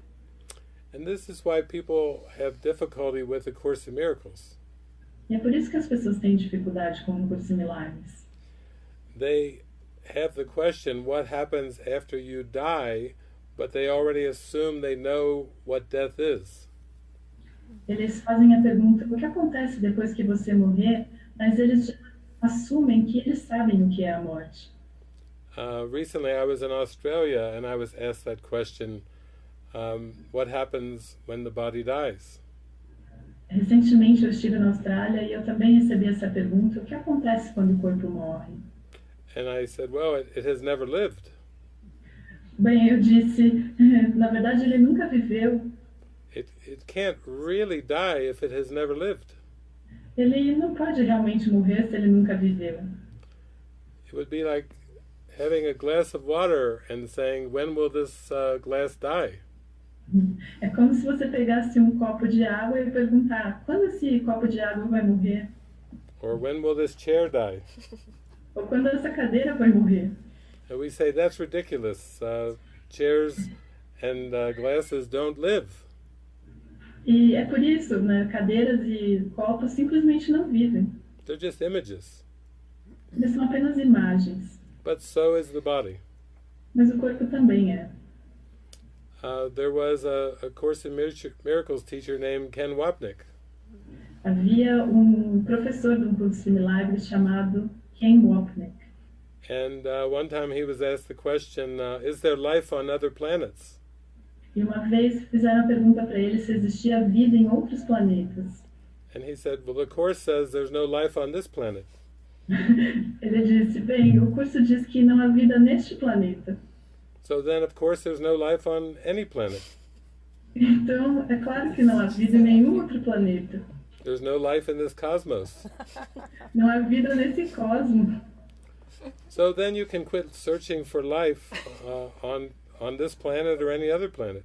And this is why people have difficulty with the Course in Miracles. E é por isso que as pessoas têm dificuldade com o Curso em Milagres. They have the question, what happens after you die, but they already assume they know what death is. Eles fazem a pergunta, o que acontece depois que você morrer? Mas eles assumem que eles sabem o que é a morte. Recently I was in Australia and I was asked that question, what happens when the body dies? Recentemente eu estive na Austrália e eu também recebi essa pergunta, o que acontece quando o corpo morre? And I said, well, it has never lived. Bem, eu disse, na verdade ele nunca viveu. It can't really die if it has never lived. Ele não pode realmente morrer se ele nunca viveu. It would be like having a glass of water and saying, when will this glass die? É como se você pegasse um copo de água e perguntar, quando esse copo de água vai morrer? Or when will this chair die? Ou quando essa cadeira vai morrer? And we say, that's ridiculous. Chairs and glasses don't live. E é por isso, né, cadeiras e copos simplesmente não vivem. They're just images. Eles são apenas imagens. But so is the body. Mas o corpo também é. There was a Course in Miracles teacher named Ken Wapnick. Havia professor de curso de milagres chamado Ken Wapnick. And one time he was asked the question, is there life on other planets? E uma vez fizeram a pergunta para ele se existia vida em outros planetas. And he said, well, the Course says there's no life on this planet. Ele disse, bem, o curso diz que não há vida neste planeta. So then, of course, there's no life on any planet. Então, é claro que não há vida em nenhum outro planeta. There's no life in this cosmos. Não há vida nesse cosmos. So then you can quit searching for life on this planet or any other planet.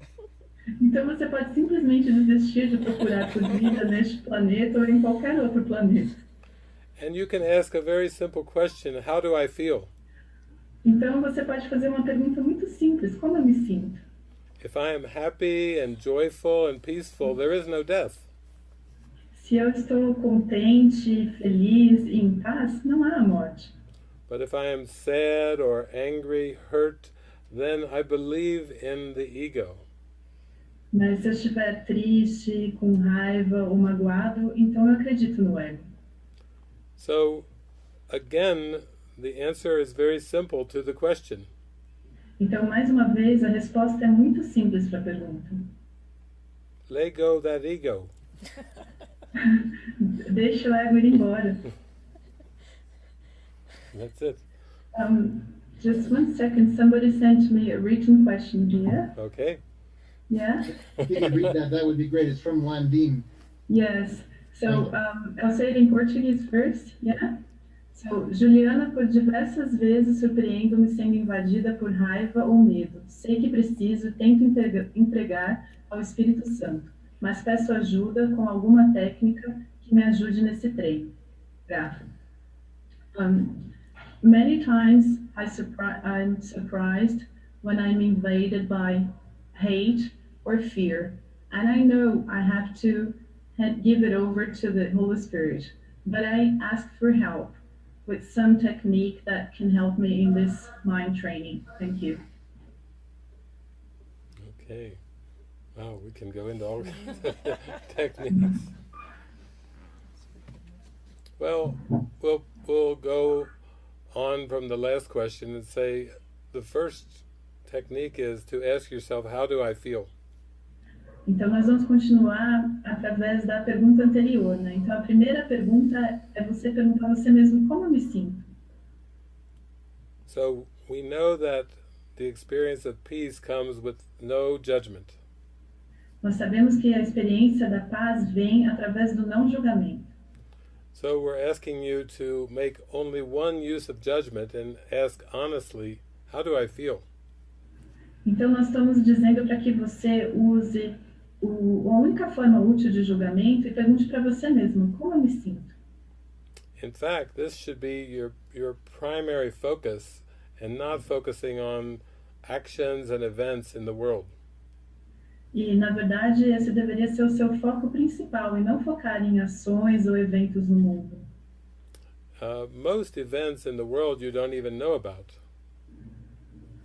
Então você pode simplesmente desistir de procurar por vida neste planeta ou em qualquer outro planeta. And you can ask a very simple question, how do I feel? Então você pode fazer uma pergunta muito simples, como eu me sinto? If I am happy and joyful and peaceful, there is no death. Se eu estou contente, feliz e em paz, não há morte. But if I am sad or angry, hurt, then I believe in the ego. Mas se eu estiver triste, com raiva ou magoado, então eu acredito no ego. So, again, the answer is very simple to the question. Então, mais uma vez, a resposta é muito simples para a pergunta. Let go that ego. Deixa o ego ir embora. That's it. Just 1 second, somebody sent me a written question here. Okay. Yeah? If you could read that, that would be great. It's from Landine. Yes. So, I'll say it in Portuguese first, yeah? So, Juliana, por diversas vezes surpreendo-me sendo invadida por raiva ou medo. Sei que preciso, tento entregar ao Espírito Santo, mas peço ajuda com alguma técnica que me ajude nesse treino. Grato. Many times I'm surprised when I'm invaded by hate or fear. And I know I have to give it over to the Holy Spirit. But I ask for help with some technique that can help me in this mind training. Thank you. Okay. Wow, we can go into all techniques. Well, we'll go on from the last question and say the first technique is to ask yourself, how do I feel? Então nós vamos continuar através da pergunta anterior, né? Então a primeira pergunta é você perguntar a você mesmo, como eu me sinto? So we know that the experience of peace comes with no judgment. Nós sabemos que a experiência da paz vem através do não julgamento. So we're asking you to make only one use of judgment and ask honestly, how do I feel? Então nós estamos dizendo para que você use a única forma útil de julgamento e pergunte para você mesmo, como eu me sinto? In fact, this should be your primary focus and not focusing on actions and events in the world. E, na verdade, esse deveria ser o seu foco principal e não focar em ações ou eventos no mundo. Most events in the world you don't even know about.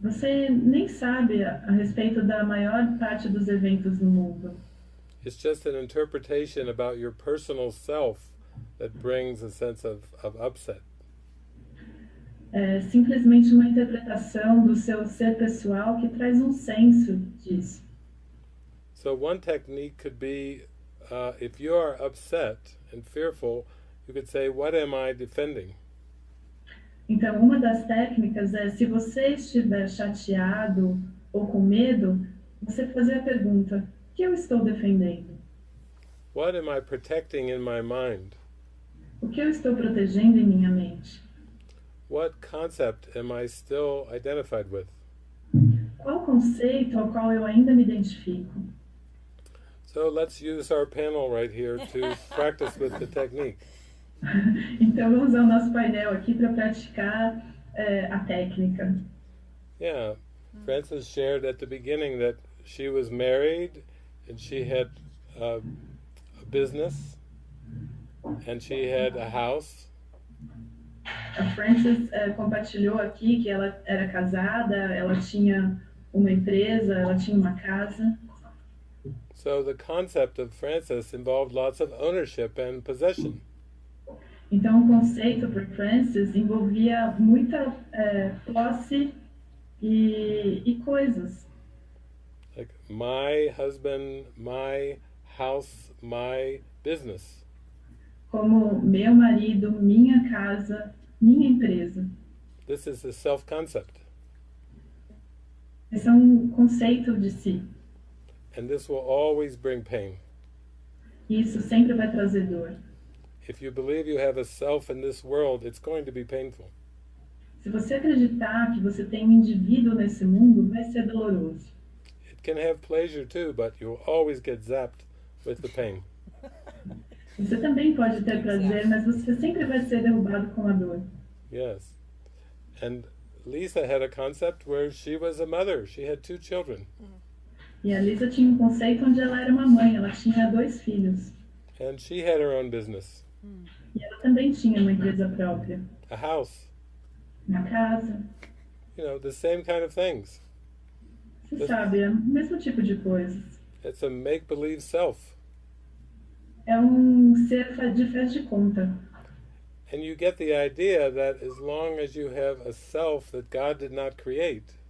Você nem sabe a respeito da maior parte dos eventos no mundo. It's just an interpretation about your personal self that brings a sense of upset. É simplesmente uma interpretação do seu ser pessoal que traz um senso disso. So one technique could be, if you are upset and fearful, you could say, what am I defending? Então, uma das técnicas é, se você estiver chateado ou com medo, você fazer a pergunta, o que eu estou defendendo? What am I protecting in my mind? O que eu estou protegendo em minha mente? What concept am I still identified with? Qual conceito ao qual eu ainda me identifico? So let's use our panel right here to practice with the technique. Então vamos usar o nosso painel aqui para praticar a técnica. Yeah, Frances shared at the beginning that she was married and she had a business and she had a house. A Frances compartilhou aqui que ela era casada, ela tinha uma empresa, ela tinha uma casa. So the concept of Frances involved lots of ownership and possession. Então o conceito para Frances envolvia muita posse e coisas. Like my husband, my house, my business. Como meu marido, minha casa, minha empresa. This is the self-concept. Esse é um conceito de si. And this will always bring pain. E isso sempre vai trazer dor. If you believe you have a self in this world, it's going to be painful. Se você acreditar que você tem um indivíduo nesse mundo, vai ser doloroso. It can have pleasure too, but you'll always get zapped with the pain. Você também pode ter prazer, mas você sempre vai ser derrubado com a dor. Yes. And Lisa had a concept where she was a mother. She had 2 children. E a Lisa tinha um conceito onde ela era uma mãe, ela tinha 2 filhos. And she had her own business. E ela também tinha uma empresa própria. A house. Uma casa. You know, the same kind of things. Você sabe, é o mesmo tipo de coisas. It's a make-believe self. É um ser de faz de conta. And you get the idea that as long as you have a self that God did not create,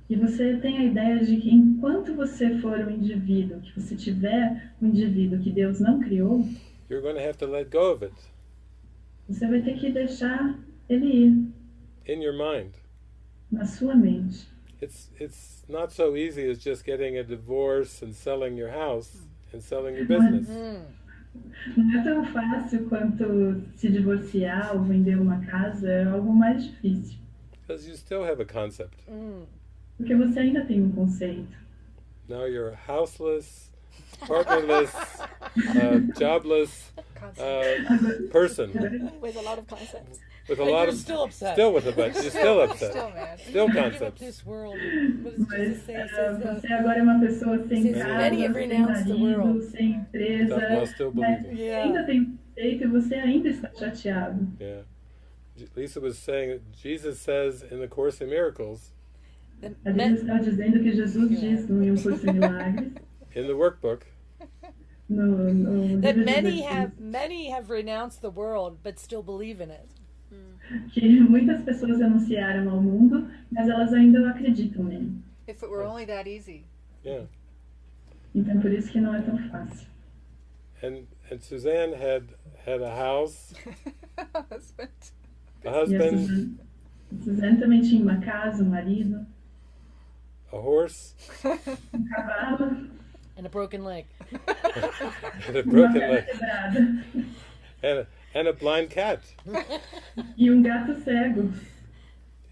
E você tem a ideia de que enquanto você for um indivíduo, que você tiver um indivíduo que Deus não criou, you're going to have to let go of it você vai ter que deixar ele ir in your mind. na sua mente. It's not so easy as just getting a divorce and selling your house and selling your business. Não é tão fácil quanto se divorciar ou vender uma casa, é algo mais difícil. Because you still have a concept. Porque você ainda tem um conceito. Now you're a houseless, partnerless, jobless person. With a lot of concepts. with a And lot you're of still upset. Still with a but. You're still upset. Still mad. Still Give up concepts. this world. What does Jesus Mas say? He says, você agora é uma pessoa sem says, casa, many have sem renounced the marido, world. sem empresa, While still mas believing. você Yeah. ainda tem feito e você ainda está chateado. Yeah. Lisa was saying that Jesus says in the Course in Miracles, The A Bíblia está dizendo que Jesus diz no Um Curso em Milagres, in the workbook, no that livro de many exercícios, many have renounced the world but still believe in it. que muitas pessoas renunciaram ao mundo, mas elas ainda acreditam nele. If it were only that easy. yeah. Então por isso que não é tão fácil. And Suzanne had a house, Husband. a E a husband, Suzanne também tinha uma casa, um marido, a horse, cavalo, And a broken leg. and a uma broken perna leg, quebrada and a blind cat. e gato cego.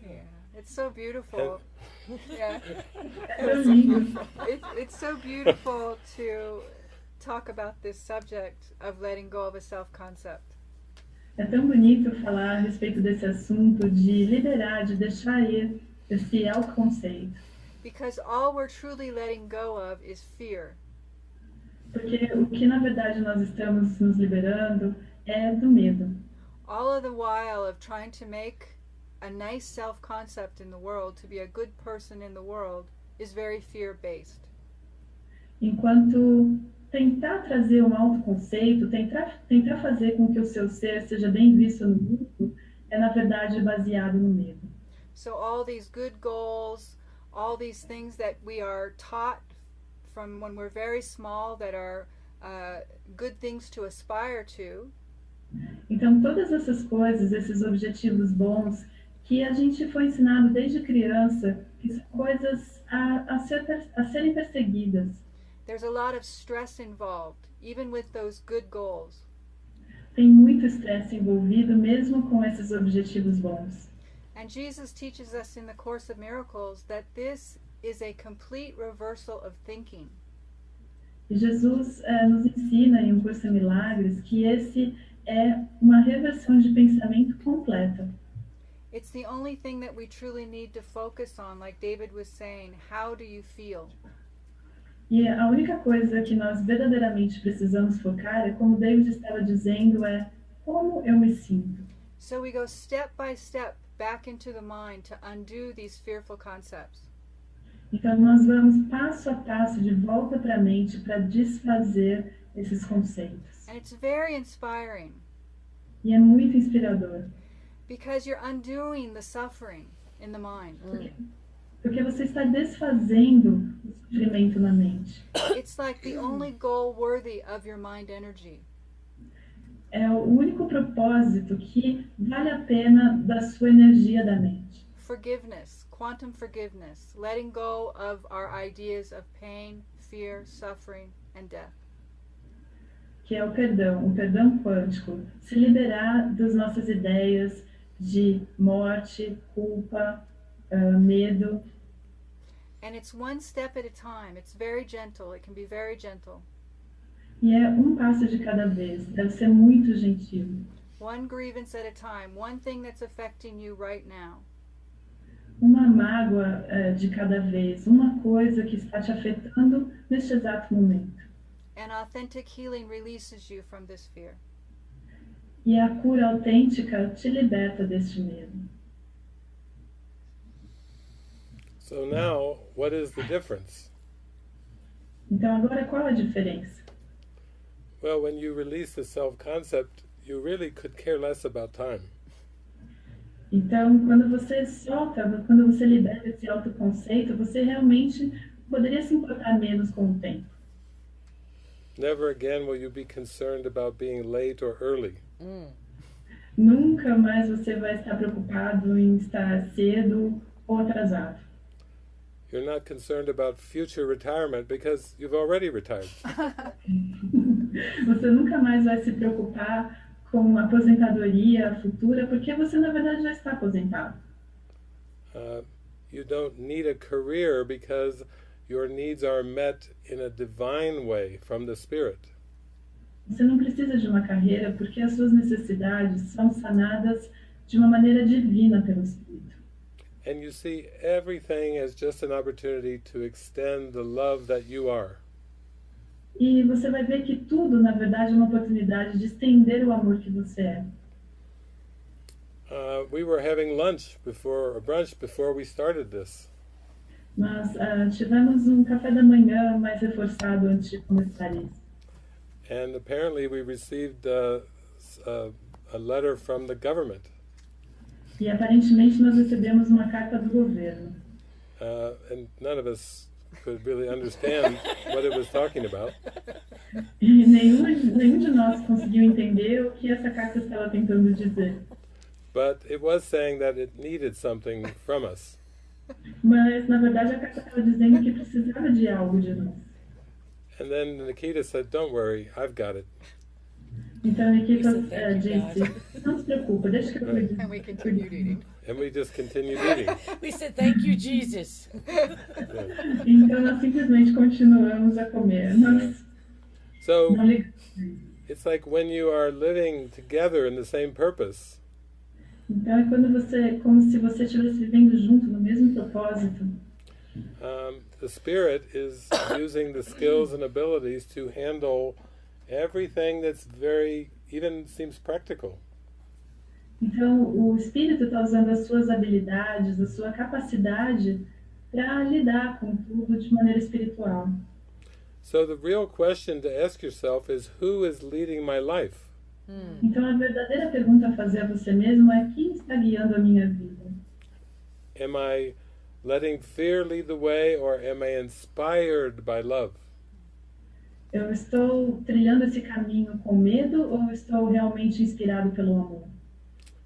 Yeah. It's so beautiful. Yeah. É tão lindo. It's so beautiful to talk about this subject of letting go of a self-concept. É tão bonito falar a respeito desse assunto de liberar, de deixar ir esse autoconceito. Because all we're truly letting go of is fear. Porque o que na verdade nós estamos nos liberando é do medo. All of the while of trying to make a nice self-concept in the world, to be a good person in the world, is very fear-based. Enquanto tentar trazer um autoconceito, tentar fazer com que o seu ser seja bem visto no mundo, é na verdade baseado no medo. So all these good goals, all these things that we are taught from when we're very small that are good things to aspire to, Então todas essas coisas, esses objetivos bons que a gente foi ensinado desde criança, que são coisas a serem perseguidas. there's a lot of stress involved, even with those good goals. Tem muito estresse envolvido mesmo com esses objetivos bons. And Jesus teaches us in the Course of Miracles that this is a complete reversal of thinking. E Jesus nos ensina em Um Curso em Milagres que esse é uma reversão de pensamento completa. It's the only thing that we truly need to focus on, like David was saying. How do you feel? E a única coisa que nós verdadeiramente precisamos focar, é como David estava dizendo, é como eu me sinto. So we go step by step back into the mind to undo these fearful concepts. Então nós vamos passo a passo de volta para a mente para desfazer esses conceitos. And it's very inspiring E é muito inspirador, because you're undoing the suffering in the mind. porque você está desfazendo o sofrimento na mente. It's like the only goal worthy of your mind energy. É o único propósito que vale a pena da sua energia da mente. Forgiveness, quantum forgiveness, letting go of our ideas of pain, fear, suffering, and death. Que é o perdão quântico, se liberar das nossas ideias de morte, culpa, medo. And it's one step at a time. It's very gentle. It can be very gentle. E é um passo de cada vez, deve ser muito gentil. One grievance at a time. One thing that's affecting you right now. Uma mágoa de cada vez, uma coisa que está te afetando neste exato momento. And authentic healing releases you from this fear. E a cura autêntica te liberta deste medo. So now, what is the difference? Então agora qual a diferença? Well, when you release the self-concept, you really could care less about time. Então quando você solta, quando você libera esse autoconceito, você realmente poderia se importar menos com o tempo. Never again will you be concerned about being late or early. Nunca mais você vai estar preocupado em estar cedo ou atrasado. You're not concerned about future retirement because you've already retired. Você nunca mais vai se preocupar com a aposentadoria futura, porque você na verdade já está aposentado. You don't need a career because your needs are met in a divine way from the Spirit. Você não precisa de uma carreira porque as suas necessidades são sanadas de uma maneira divina pelo Espírito. And you see everything as just an opportunity to extend the love that you are. E você vai ver que tudo, na verdade, é uma oportunidade de estender o amor que você é. We were having brunch before we started this. Nós tivemos um café da manhã mais reforçado antes de começar isso. And apparently we received a letter from the government. E aparentemente nós recebemos uma carta do governo. And none of us could really understand what it was talking about. E nenhum de nós conseguiu entender o que essa carta estava tentando dizer. But it was saying that it needed something from us. Mas, na verdade, a carta estava dizendo que precisava de algo de nós. And then Nikita said, "Don't worry, I've got it." Então a Nikita disse, não se preocupa, deixa que eu cuido. And we continued eating. And we just continued eating. We said, thank you, Jesus. Yeah. Então nós simplesmente continuamos a comer. Nós So não ligamos. it's like when you are living together in the same purpose, Então é como se você estivesse vivendo junto no mesmo propósito. the Spirit is using the skills and abilities to handle everything that's even seems practical. Então o Espírito está usando as suas habilidades, a sua capacidade para lidar com tudo de maneira espiritual. So the real question to ask yourself is, who is leading my life? Então a verdadeira pergunta a fazer a você mesmo é: quem está guiando a minha vida? Am I letting fear lead the way, or am I inspired by love? Eu estou trilhando esse caminho com medo ou estou realmente inspirado pelo amor?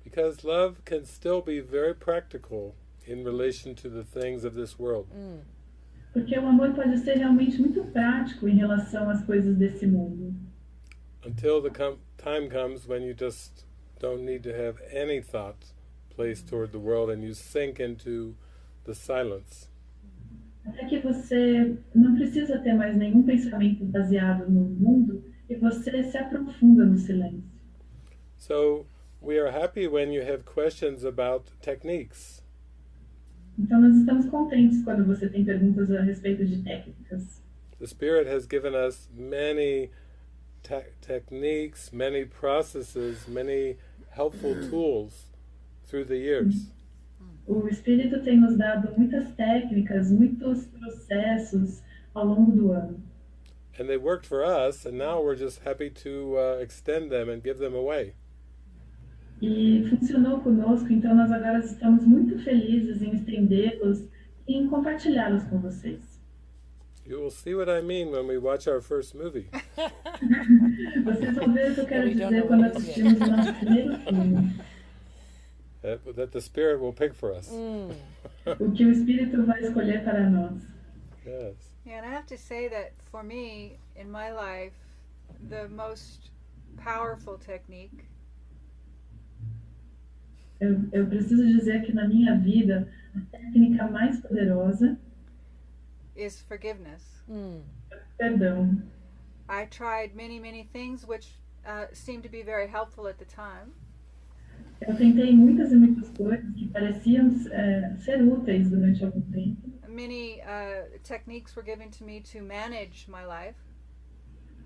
Because love can still be very practical in relation to the things of this world. Porque o amor pode ser realmente muito prático em relação às coisas desse mundo. Until the time comes when you just don't need to have any thought placed toward the world and you sink into the silence. Até que você não precisa ter mais nenhum pensamento baseado no mundo e você se aprofunda no silêncio. So we are happy when you have questions about techniques. Então nós estamos contentes quando você tem perguntas a respeito de técnicas. The Spirit has given us many techniques, many processes, many helpful tools through the years. O Espírito tem nos dado muitas técnicas, muitos processos ao longo do ano. And they worked for us, and now we're just happy to extend them and give them away. E funcionou conosco, então nós agora estamos muito felizes em estendê-los e em compartilhá-los com vocês. You will see what I mean when we watch our first movie. Vocês vão ver o que eu quero dizer quando assistimos o nosso primeiro filme. That the Spirit will pick for us. O que o Espírito vai escolher para nós. Yes. Yeah, and I have to say that for me, in my life, the most powerful technique Eu preciso dizer que na minha vida, a técnica mais poderosa is forgiveness. é perdão. I tried many things which seemed to be very helpful at the time. Eu tentei muitas e muitas coisas que pareciam ser úteis durante algum tempo. Many techniques were given to me to manage my life.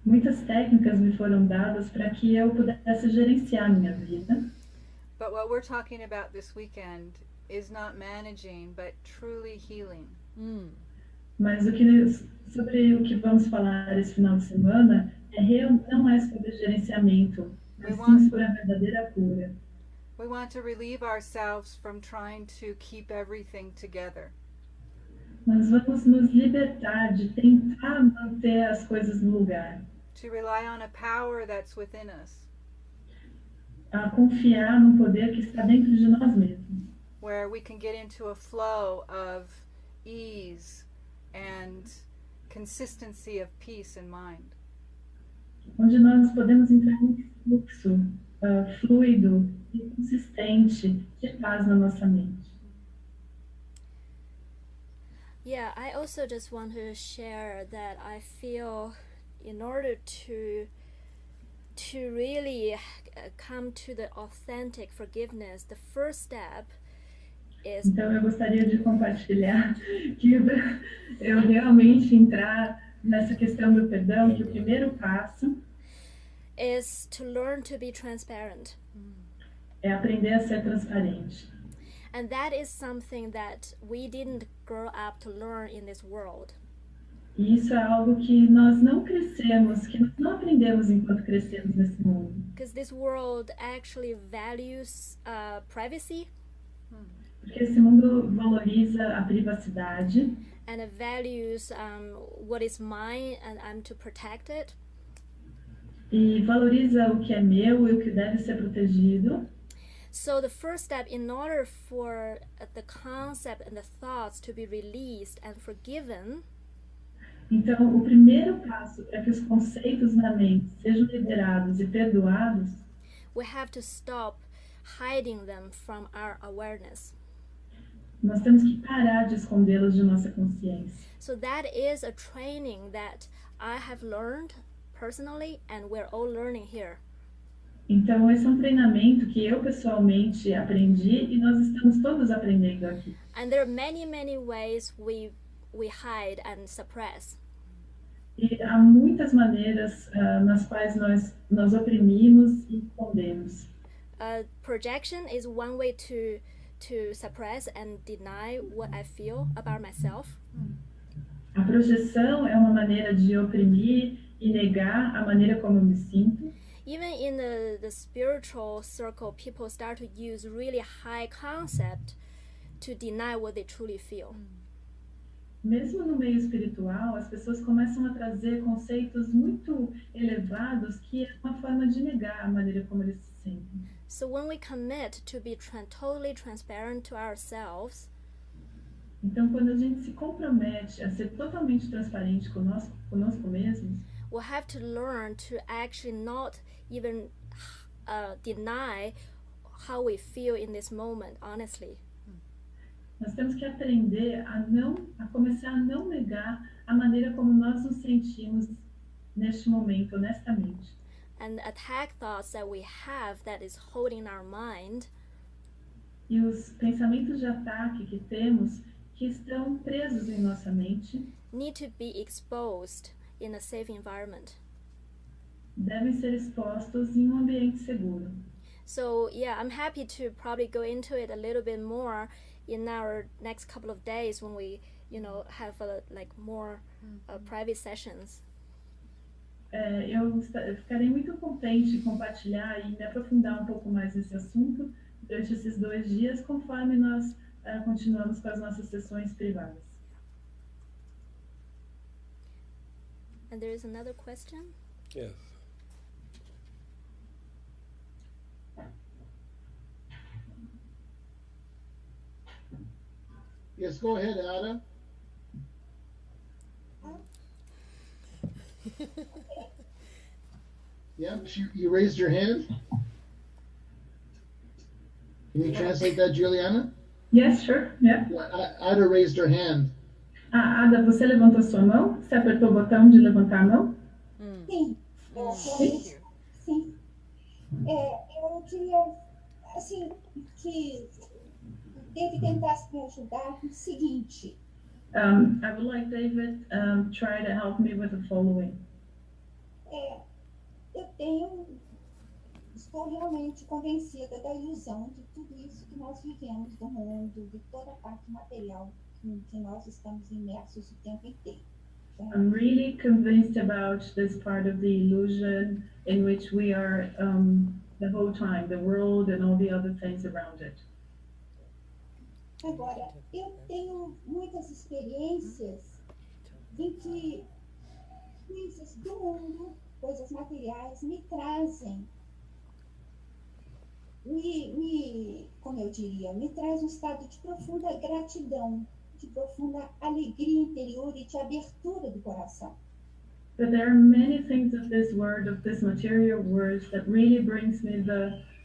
Muitas técnicas me foram dadas para que eu pudesse gerenciar minha vida. But what we're talking about this weekend is not managing, but truly healing. Mas sobre o que vamos falar esse final de semana não é sobre gerenciamento, mas sim sobre a verdadeira cura. We want to relieve ourselves from trying to keep everything together. Nós vamos nos libertar de tentar manter as coisas no lugar. To rely on a power that's within us. A confiar no poder que está dentro de nós mesmos. Where we can get into a flow of ease and consistency of peace in mind. Onde nós podemos entrar num fluxo fluido e consistente de paz na nossa mente. Yeah, I also just want to share that I feel in order to really come to the authentic forgiveness, the first step is. Então eu gostaria de compartilhar que eu realmente entrar nessa questão do perdão, que o primeiro passo is to learn to be transparent. É aprender a ser transparente. And that is something that we didn't grow up to learn in this world. E isso é algo que nós não crescemos, que nós não aprendemos enquanto crescemos nesse mundo. Because this world actually values privacy. Porque esse mundo valoriza a privacidade. And it values what is mine, and I'm to protect it. E valoriza o que é meu e o que deve ser protegido. So the first step, in order for the concept and the thoughts to be released and forgiven, então, o primeiro passo para que os conceitos na mente sejam liberados e perdoados, we have to stop hiding them from our awareness. Nós temos que parar de escondê-los de nossa consciência. So that is a training that I have learned personally, and we're all learning here. Então, esse é um treinamento que eu pessoalmente aprendi e nós estamos todos aprendendo aqui. And there are many, many ways we hide and suppress. E há muitas maneiras nas quais nós oprimimos e escondemos. Projection is one way to suppress and deny what I feel about myself. A projeção é uma maneira de oprimir e negar a maneira como eu me sinto. Even in the spiritual circle, people start to use really high concept to deny what they truly feel. Mesmo no meio espiritual, as pessoas começam a trazer conceitos muito elevados que é uma forma de negar a maneira como eles se sentem. So when we commit to be totally transparent to ourselves, então quando a gente se compromete a ser totalmente transparente conosco mesmos, we'll have to learn to actually not even deny how we feel in this moment, honestly. Nós temos que aprender a começar a não negar a maneira como nós nos sentimos neste momento, honestamente. And attack thoughts that we have that is holding our mind. E os pensamentos de ataque que temos, que estão presos em nossa mente, need to be exposed in a safe environment. Devem ser expostos em um ambiente seguro. So yeah, I'm happy to probably go into it a little bit more in our next couple of days when we, have more private sessions. Eu ficarei muito contente em compartilhar e me aprofundar um pouco mais nesse assunto durante esses 2 dias, conforme nós continuamos com as nossas sessões privadas. And there is another question? Yes. Yes, go ahead, Ada. Yeah, you raised your hand. Can you translate that, Juliana? Yes, sure. Yeah. Ada raised her hand. Ada, você levantou sua mão? Você apertou o botão de levantar a mão? Sim. Sim. Eu queria, que David tentasse me ajudar no seguinte. I would like David try to help me with the following. Estou realmente convencida da ilusão de tudo isso que nós vivemos do mundo, de toda a parte material que nós estamos imersos o tempo inteiro. I'm really convinced about this part of the illusion in which we are the whole time, the world and all the other things around it. Agora, eu tenho muitas experiências em que coisas do mundo, coisas materiais, me trazem, como eu diria, me traz um estado de profunda gratidão, de profunda alegria interior e de abertura do coração. But there are many things of this world, of this material world, that really brings me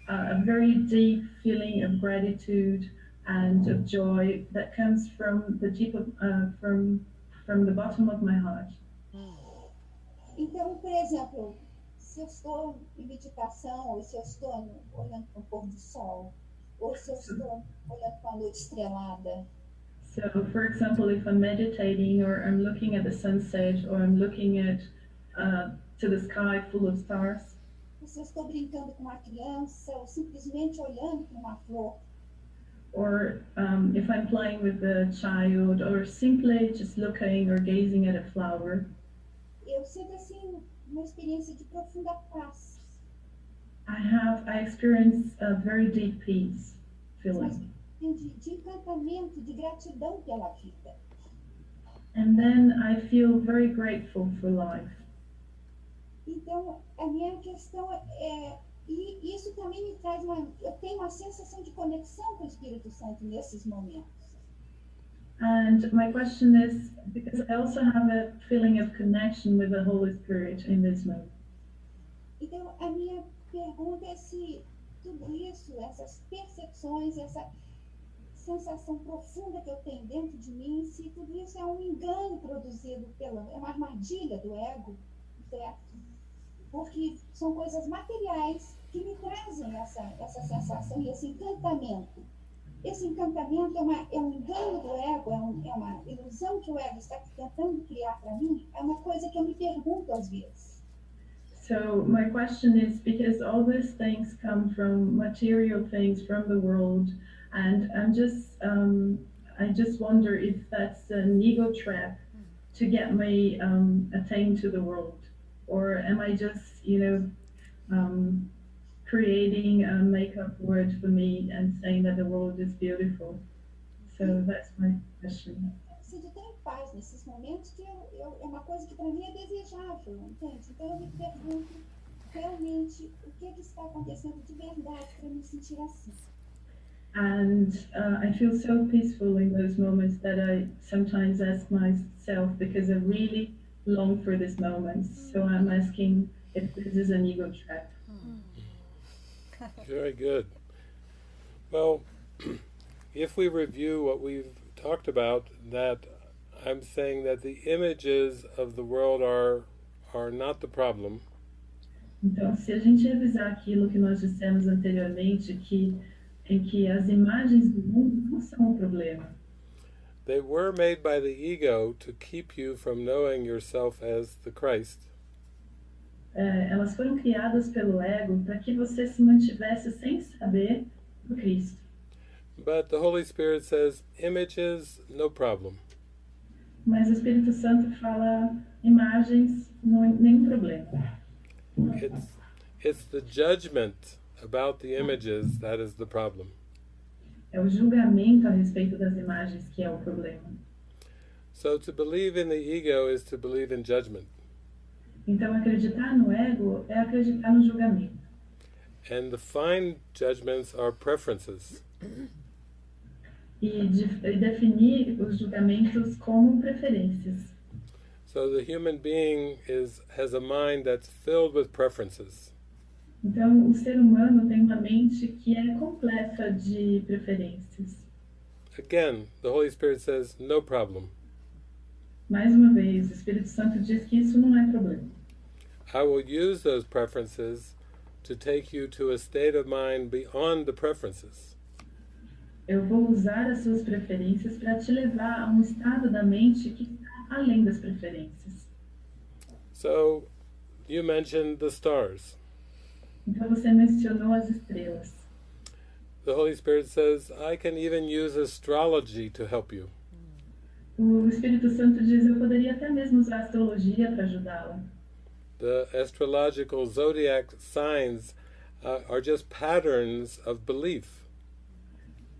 a very deep feeling of gratitude and of joy that comes from the deep from the bottom of my heart. Então, por exemplo, se eu estou em meditação, ou se eu estou olhando para o pôr do sol, ou se eu estou olhando para a noite estrelada. So, for example, if I'm meditating, or I'm looking at the sunset, or I'm looking at to the sky full of stars, Ou se eu estou brincando com uma criança, ou simplesmente olhando para uma flor. or if I'm playing with a child, or simply just looking or gazing at a flower, Eu sinto assim uma experiência de profunda paz. I experience a very deep peace feeling. De encantamento, de gratidão pela vida. And then I feel very grateful for life. Então, a minha questão e isso também me traz eu tenho uma sensação de conexão com o Espírito Santo nesses momentos. And my question is, because I also have a feeling of connection with the Holy Spirit in this moment. Então, a minha pergunta é se tudo isso, essas percepções, essa sensação profunda que eu tenho dentro de mim, se tudo isso é um engano produzido é uma armadilha do ego, certo? Porque são coisas materiais que me trazem essa sensação e esse encantamento. Esse encantamento é um engano do ego, é uma ilusão que o ego está tentando criar para mim, é uma coisa que eu me pergunto às vezes. So my question is, because all these things come from material things from the world, and I just wonder if that's an ego trap to get me attained to the world, or am I just, creating a make-up word for me and saying that the world is beautiful? So that's my question. Eu sinto tão em paz nesses momentos que é uma coisa que para mim é desejável, entende? Então eu me pergunto realmente o que está acontecendo de verdade para me sentir assim. And I feel so peaceful in those moments that I sometimes ask myself, because I really long for these moments. So I'm asking if this is an ego trap. Very good. Well, if we review what we've talked about, that I'm saying that the images of the world are not the problem. Então, se a gente revisar aquilo que nós dissemos anteriormente, em que as imagens do mundo não são o problema. They were made by the ego to keep you from knowing yourself as the Christ. Elas foram criadas pelo ego para que você se mantivesse sem saber do Cristo. But the Holy Spirit says, images, no problem. Mas o Espírito Santo fala, imagens, nenhum problema. It's the judgment about the images that is the problem. É o julgamento a respeito das imagens que é o problema. So to believe in the ego is to believe in judgment. Então acreditar no ego é acreditar no julgamento. And the fine judgments are preferences. E definir os julgamentos como preferências. So the human being has a mind that's filled with preferences. Então o ser humano tem uma mente que é completa de preferências. Again, the Holy Spirit says, no problem. Mais uma vez, o Espírito Santo diz que isso não é problema. I will use those preferences to take you to a state of mind beyond the preferences. Eu vou usar as suas preferências para te levar a um estado da mente que está além das preferências. So, you mentioned the stars. Então você mencionou as estrelas. The Holy Spirit says, I can even use astrology to help you. O Espírito Santo diz, eu poderia até mesmo usar a astrologia para ajudá-la. The astrological zodiac signs are just patterns of belief.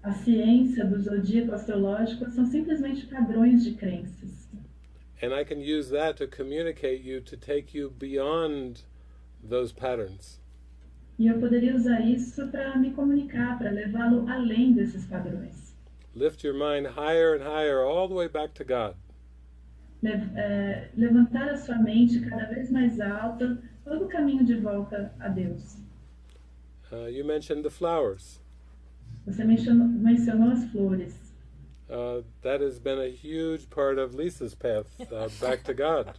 A ciência do zodíaco astrológico são simplesmente padrões de crenças. And I can use that to communicate you, to take you beyond those patterns. E eu poderia usar isso para me comunicar, para levá-lo além desses padrões. Lift your mind higher and higher, all the way back to God. Levantar a sua mente cada vez mais alta, todo o caminho de volta a Deus. You mentioned the flowers. Você mencionou as flores. That has been a huge part of Lisa's path back to God.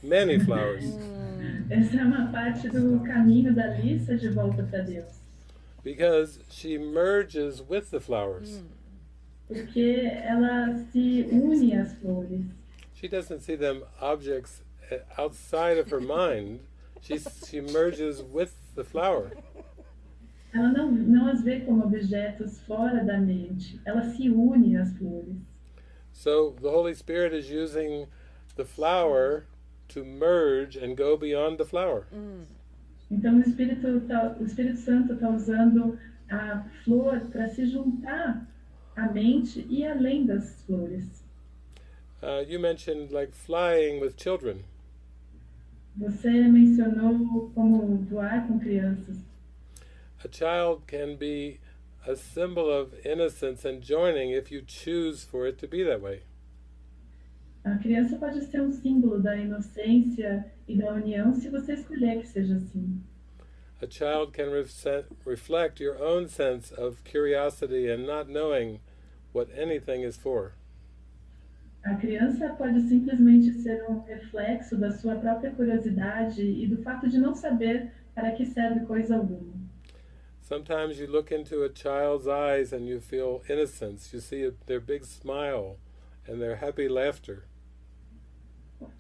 Many flowers. Essa é uma parte do caminho da Lisa de volta para Deus. Because she merges with the flowers. Porque ela se une às flores. She doesn't see them objects outside of her mind. She merges with the flower. Ela não as vê como objetos fora da mente. Ela se une às flores. So the Holy Spirit is using the flower to merge and go beyond the flower. Então o Espírito Santo está usando a flor para se juntar à mente e além das flores. You mentioned like flying with children. Você mencionou como voar com crianças. A child can be a symbol of innocence and joining if you choose for it to be that way. A criança pode ser um símbolo da inocência e da união se você escolher que seja assim. A child can reflect your own sense of curiosity and not knowing what anything is for. A criança pode simplesmente ser um reflexo da sua própria curiosidade e do fato de não saber para que serve coisa alguma. Sometimes you look into a child's eyes and you feel innocence. You see their big smile and their happy laughter.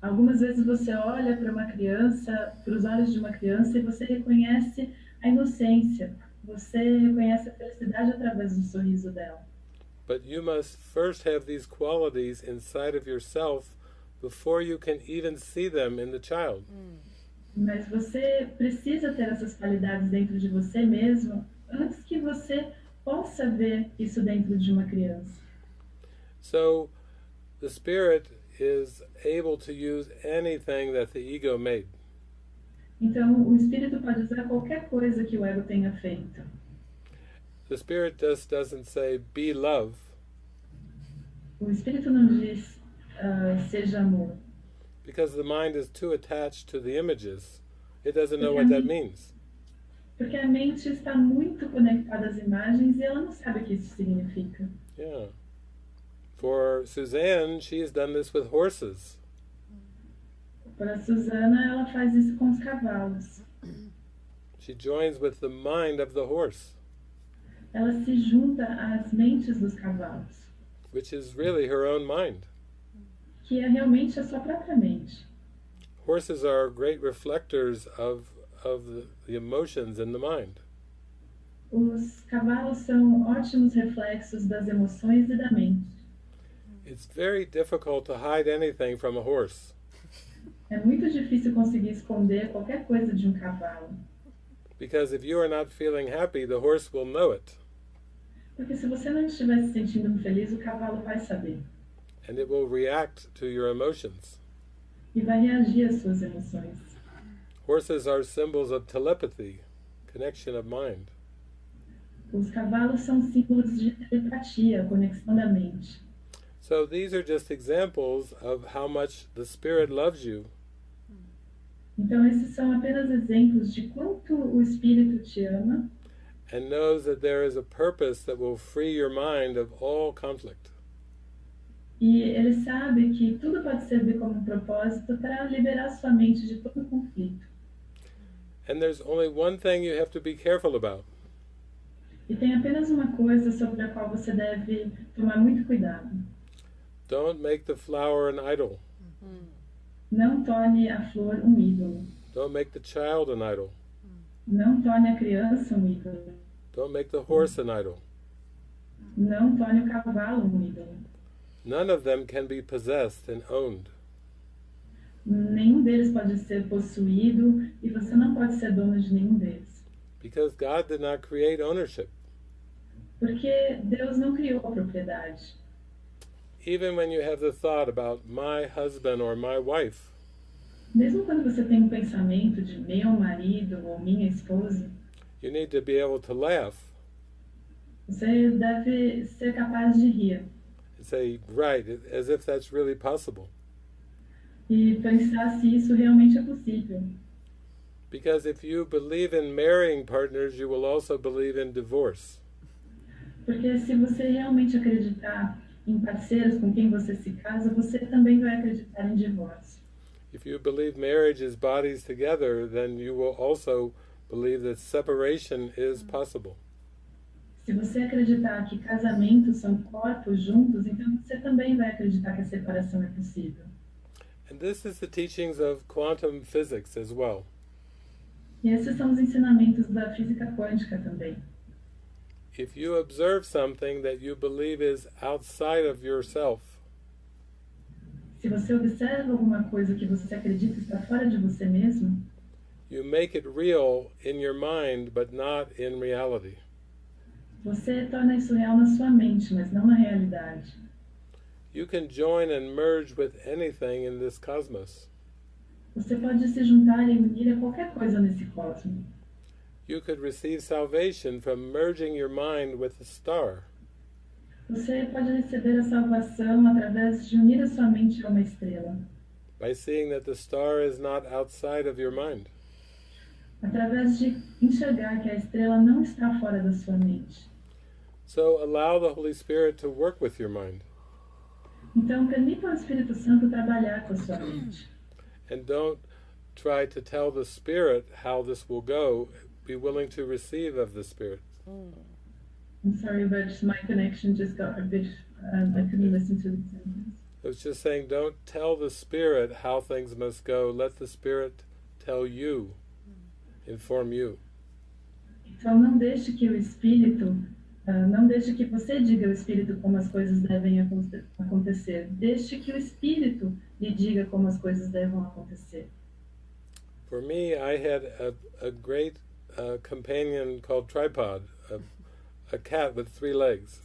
Algumas vezes você olha para uma criança, para os olhos de uma criança e você reconhece a inocência. Você reconhece a felicidade através do sorriso dela. But you must first have these qualities inside of yourself before you can even see them in the child. Mas você precisa ter essas qualidades dentro de você mesmo antes que você possa ver isso dentro de uma criança. So the Spirit is able to use anything that the ego made. Então o Espírito pode usar qualquer coisa que o ego tenha feito. The Spirit just doesn't say, be love. O Espírito não diz, seja amor. Because the mind is too attached to the images. It doesn't know what that means. Porque a mente está muito conectada às imagens e ela não sabe o que isso significa. Yeah. For Suzanne, she has done this with horses. Para Suzana, ela faz isso com os cavalos. She joins with the mind of the horse, Ela se junta às mentes dos cavalos, which is really her own mind. que é realmente a sua própria mente. Horses are great reflectors of the emotions in the mind. Os cavalos são ótimos reflexos das emoções e da mente. It's very difficult to hide anything from a horse. É muito difícil conseguir esconder qualquer coisa de um cavalo. Because if you are not feeling happy, the horse will know it. Porque se você não estiver se sentindo feliz, o cavalo vai saber. And it will react to your emotions. E vai reagir às suas emoções. Horses are symbols of telepathy, connection of mind. Os cavalos são símbolos de telepatia, conexão da mente. So these are just examples of how much the Spirit loves you. Então esses são apenas exemplos de quanto o Espírito te ama And knows that there is a purpose that will free your mind of all conflict. e ele sabe que tudo pode servir como um propósito para liberar sua mente de todo conflito. And there's only one thing you have to be careful about. E tem apenas uma coisa sobre a qual você deve tomar muito cuidado. Don't make the flower an idol. Não torne a flor um ídolo. Don't make the child an idol. Não torne a criança um ídolo. Don't make the horse an idol. Não torne o cavalo um ídolo. None of them can be possessed and owned. Nenhum deles pode ser possuído e você não pode ser dono de nenhum deles. Because God did not create ownership. Porque Deus não criou a propriedade. Even when you have the thought about my husband or my wife, Mesmo quando você tem um pensamento de meu marido ou minha esposa, you need to be able to laugh você deve ser capaz de rir and say, right, as if that's really possible. e pensar se isso realmente é possível. Because if you believe in marrying partners, you will also believe in divorce. Porque se você realmente acreditar em parceiros com quem você se casa, você também vai acreditar em divórcio. If you believe marriage is bodies together, then you will also believe that separation is possible. Se você acreditar que casamentos são corpos juntos, então você também vai acreditar que a separação é possível. And this is the teachings of quantum physics as well. E esses são os ensinamentos da física quântica também. If you observe something that you believe is outside of yourself, Se você observa alguma coisa que você acredita está fora de você mesmo, you make it real in your mind, but not in reality. você torna isso real na sua mente, mas não na realidade. You can join and merge with anything in this cosmos. Você pode se juntar e unir a qualquer coisa nesse cosmos. You could receive salvation from merging your mind with a star. Você pode receber a salvação através de unir a sua mente a uma estrela. By seeing that the star is not outside of your mind. Através de enxergar que a estrela não está fora da sua mente. So allow the Holy Spirit to work with your mind. Então, permita ao Espírito Santo trabalhar com a sua mente. And don't try to tell the Spirit how this will go. Be willing to receive of the Spirit. I'm sorry, but my connection just got a bit, I couldn't listen to the sentence. I was just saying, don't tell the Spirit how things must go. Let the Spirit tell you, inform you. Então, não deixe que o Espírito, não deixe que você diga ao Espírito como as coisas devem acontecer. Deixe que o Espírito lhe diga como as coisas devem acontecer. For me, I had a great companion called Tripod, a cat with 3 legs.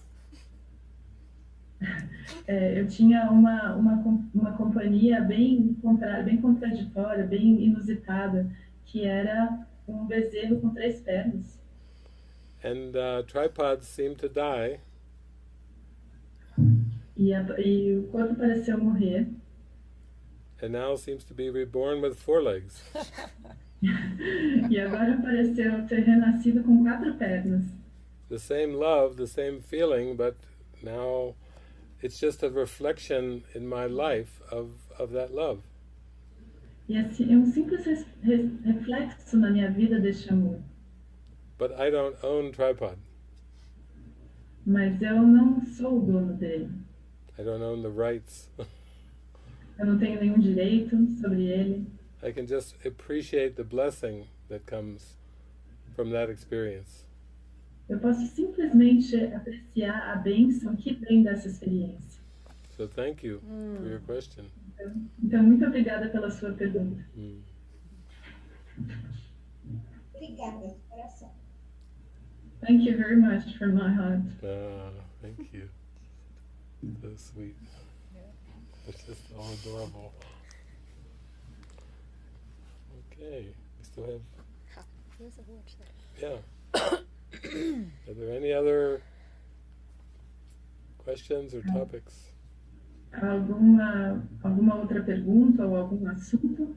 Eu tinha uma companhia bem contraditória, bem inusitada, que era bezerro com 3 pernas. And Tripod seemed to die. E o corpo pareceu morrer. And now seems to be reborn with 4 legs. E agora pareceu ter renascido com 4 pernas. The same love, the same feeling, but now it's just a reflection in my life of that love. E assim, é simples reflexo na minha vida deste amor. But I don't own Tripod. Mas eu não sou o dono dele. I don't own the rights. Eu não tenho nenhum direito sobre ele. I can just appreciate the blessing that comes from that experience. Eu posso simplesmente apreciar a bênção que vem dessa experiência. So thank you for your question. Então, muito obrigada pela sua pergunta. Obrigada, de coração. Thank you very much from my heart. Thank you. So sweet. It's just all adorable. Okay, we still have... There's a watch there. Yeah. Are there any other questions or topics? Alguma outra pergunta ou algum assunto?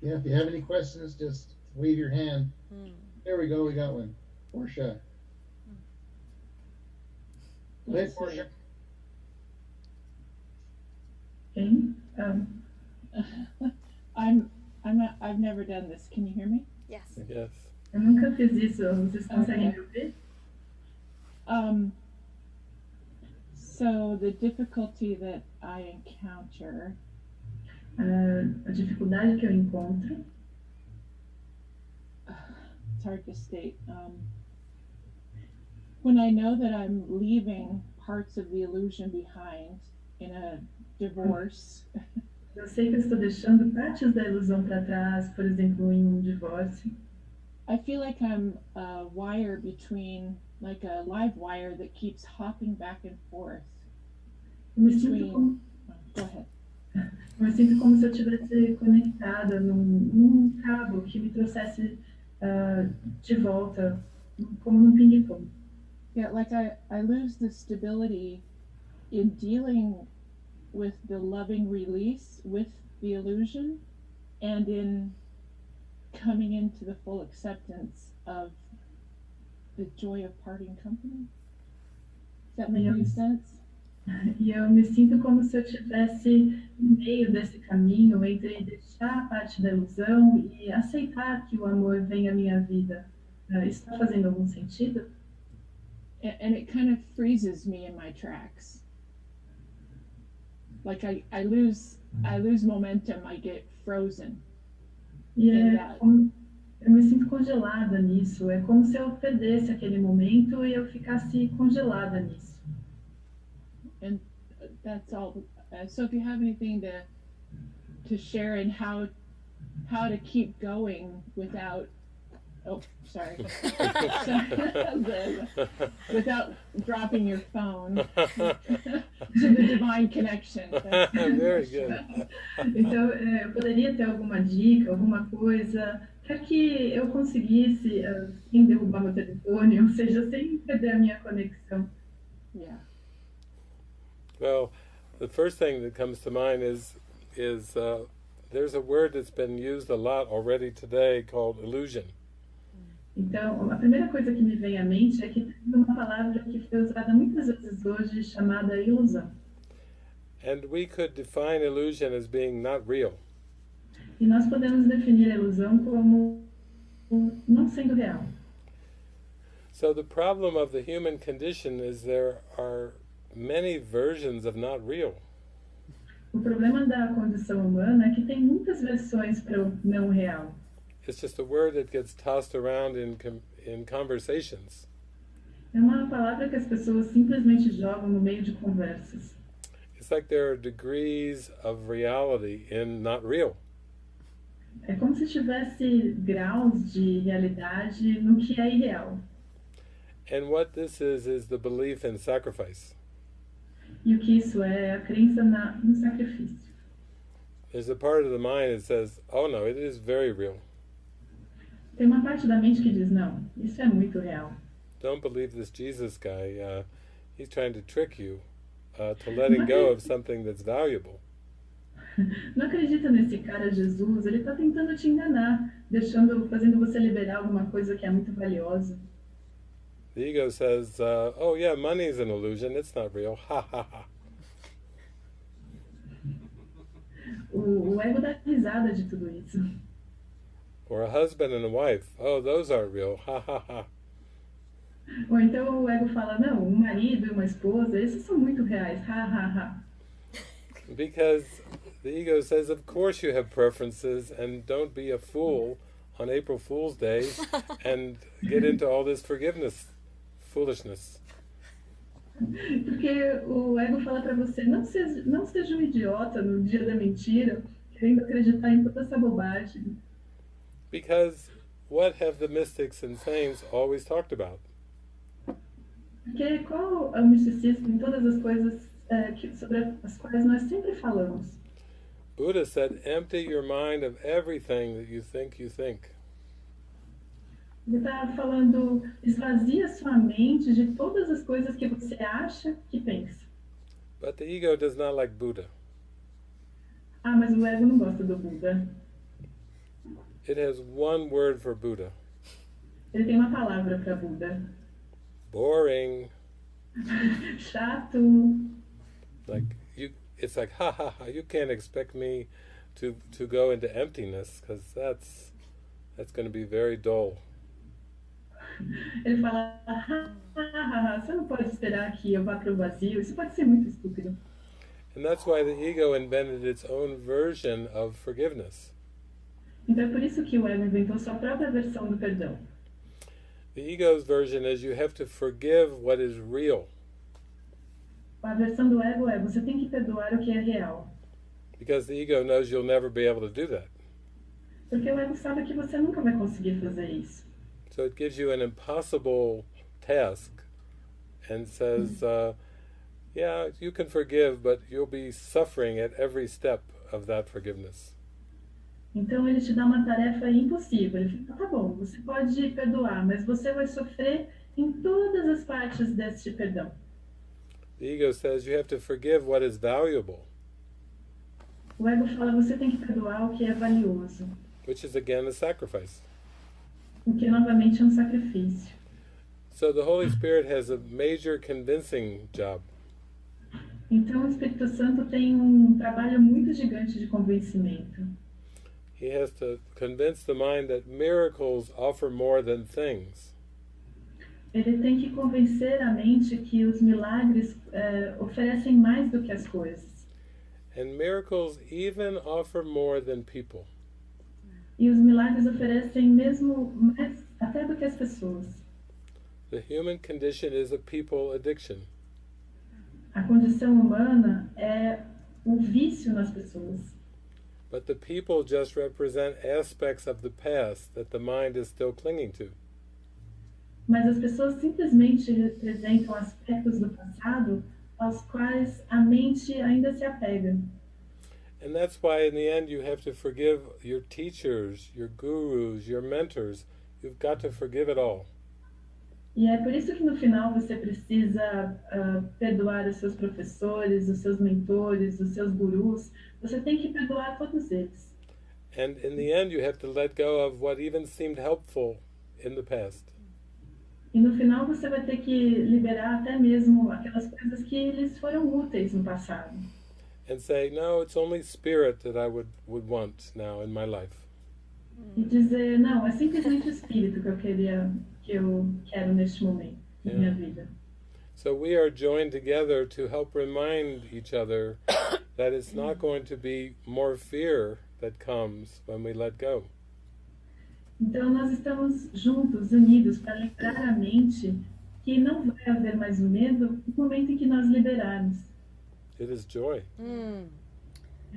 Yeah, if you have any questions, just wave your hand. There we go, we got one. Portia. Go ahead, Portia. Okay. I've never done this. Can you hear me? Yes. Yes. Eu nunca fiz isso. Vocês conseguem me ouvir? So the difficulty that I encounter, A dificuldade que eu encontro, it's hard to state. When I know that I'm leaving parts of the illusion behind in a divorce, eu sei que eu estou deixando partes da ilusão para trás, por exemplo, em divórcio. I feel like I'm a wire between, like a live wire that keeps hopping back and forth. Eu me sinto como, Go ahead. Eu me sinto como se eu estivesse conectada num cabo que me trouxesse de volta, como num ping-pong. Yeah, like I lose the stability in dealing with the loving release with the illusion and in coming into the full acceptance of the joy of parting company. Does that make any sense? E eu me sinto como se eu estivesse no meio desse caminho entre deixar a parte da ilusão e aceitar que o amor vem à minha vida. Isso está fazendo algum sentido? And it kind of freezes me in my tracks. Like I lose momentum, I get frozen. E eu me sinto congelada nisso. É como se eu perdesse aquele momento e eu ficasse congelada nisso. And that's all. So if you have anything to share in how to keep going without without dropping your phone to the divine connection. Very good. Então, eu poderia ter alguma dica, alguma coisa para que eu conseguisse sem derrubar meu telefone, ou seja, sem perder a minha conexão. Yeah. Well, the first thing that comes to mind is there's a word that's been used a lot already today called illusion. Então, a primeira coisa que me vem à mente é que tem uma palavra que foi usada muitas vezes hoje chamada ilusão. And we could define illusion as being not real. E nós podemos definir a ilusão como não sendo real. So the problem of the human condition is there are many versions of not real. O problema da condição humana é que tem muitas versões para o não real. It's just a word that gets tossed around in conversations. É uma palavra que as pessoas simplesmente jogam no meio de conversas. It's like there are degrees of reality in not real. É como se tivesse graus de realidade no que é irreal. And what this is the belief in sacrifice. E o que isso é a crença no sacrifício. There's a part of the mind that says, oh no, it is very real. Tem uma parte da mente que diz, não, isso é muito real. Don't believe this Jesus guy. He's trying to trick you to letting go of something that's valuable. Não acredita nesse cara Jesus, ele está tentando te enganar, fazendo você liberar alguma coisa que é muito valiosa. The ego says, oh yeah, money's an illusion, it's not real, ha ha ha. O ego dá risada de tudo isso. Or a husband and a wife, oh, those aren't real, ha ha ha. Ou então o ego fala, não, um marido e uma esposa, esses são muito reais, ha ha ha. Because the ego says, of course you have preferences, and don't be a fool on April Fool's Day and get into all this foolishness. Porque o ego fala para você, não seja um idiota no dia da mentira, querendo acreditar em toda essa bobagem. Because what have the mystics and saints always talked about? Porque qual é o misticismo em todas as coisas sobre as quais nós sempre falamos? Buddha said, empty your mind of everything that you think you think. Ele está falando, esvazia sua mente de todas as coisas que você acha que pensa. But the ego does not like Buddha. Ah, mas o ego não gosta do Buda. It has one word for Buddha. Ele tem uma palavra para Buda. Boring. Chato. It's like, ha ha ha, you can't expect me to go into emptiness, because that's going to be very dull. Ele fala, você não pode esperar que eu vá para o vazio, isso pode ser muito estúpido. And that's why the ego invented its own version of forgiveness. Então é por isso que o ego inventou sua própria versão do perdão. The ego's version is you have to forgive what is real. A versão do ego é você tem que perdoar o que é real. Because the ego knows you'll never be able to do that. Porque o ego sabe que você nunca vai conseguir fazer isso. So it gives you an impossible task and says, Yeah, you can forgive, but you'll be suffering at every step of that forgiveness. Então ele te dá uma tarefa impossível. Ele fala, tá bom, você pode perdoar, mas você vai sofrer em todas as partes deste perdão. The ego says you have to forgive what is valuable, O ego fala, você tem que perdoar o que é valioso, which is again a sacrifice. o que novamente é um sacrifício. So the Holy Spirit has a major convincing job. Então o Espírito Santo tem um trabalho muito gigante de convencimento. He has to convince the mind that miracles offer more than things. Ele tem que convencer a mente que os milagres oferecem mais do que as coisas. And miracles even offer more than people. E os milagres oferecem mesmo mais até do que as pessoas. The human condition is a people addiction. A condição humana é o vício nas pessoas. But the people just represent aspects of the past that the mind is still clinging to. Mas as pessoas simplesmente representam aspectos do passado aos quais a mente ainda se apega. And that's why in the end you have to forgive your teachers, your gurus, your mentors. You've got to forgive it all. E é por isso que no final você precisa perdoar os seus professores, os seus mentores, os seus gurus. Você tem que perdoar todos eles. And in the end you have to let go of what even seemed helpful in the past. E no final você vai ter que liberar até mesmo aquelas coisas que lhes foram úteis no passado. And say, no, it's only spirit that I would want now in my life. E dizer, não, é simplesmente o espírito que eu quero neste momento na minha vida. So we are joined together to help remind each other that it's not going to be more fear that comes when we let go. Então nós estamos juntos, unidos, para lembrar a mente que não vai haver mais o medo no momento em que nós liberarmos. It is joy.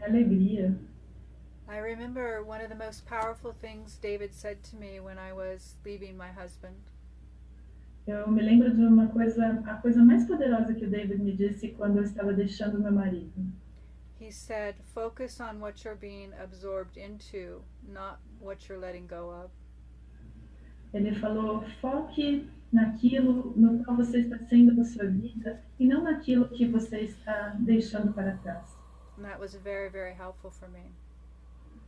É alegria. I remember one of the most powerful things David said to me when I was leaving my husband. Eu me lembro de a coisa mais poderosa que o David me disse quando eu estava deixando meu marido. He said, focus on what you're being absorbed into, not what you're letting go of. Ele falou, foque naquilo no qual você está sendo da sua vida e não naquilo que você está deixando para trás. And that was very, very helpful for me.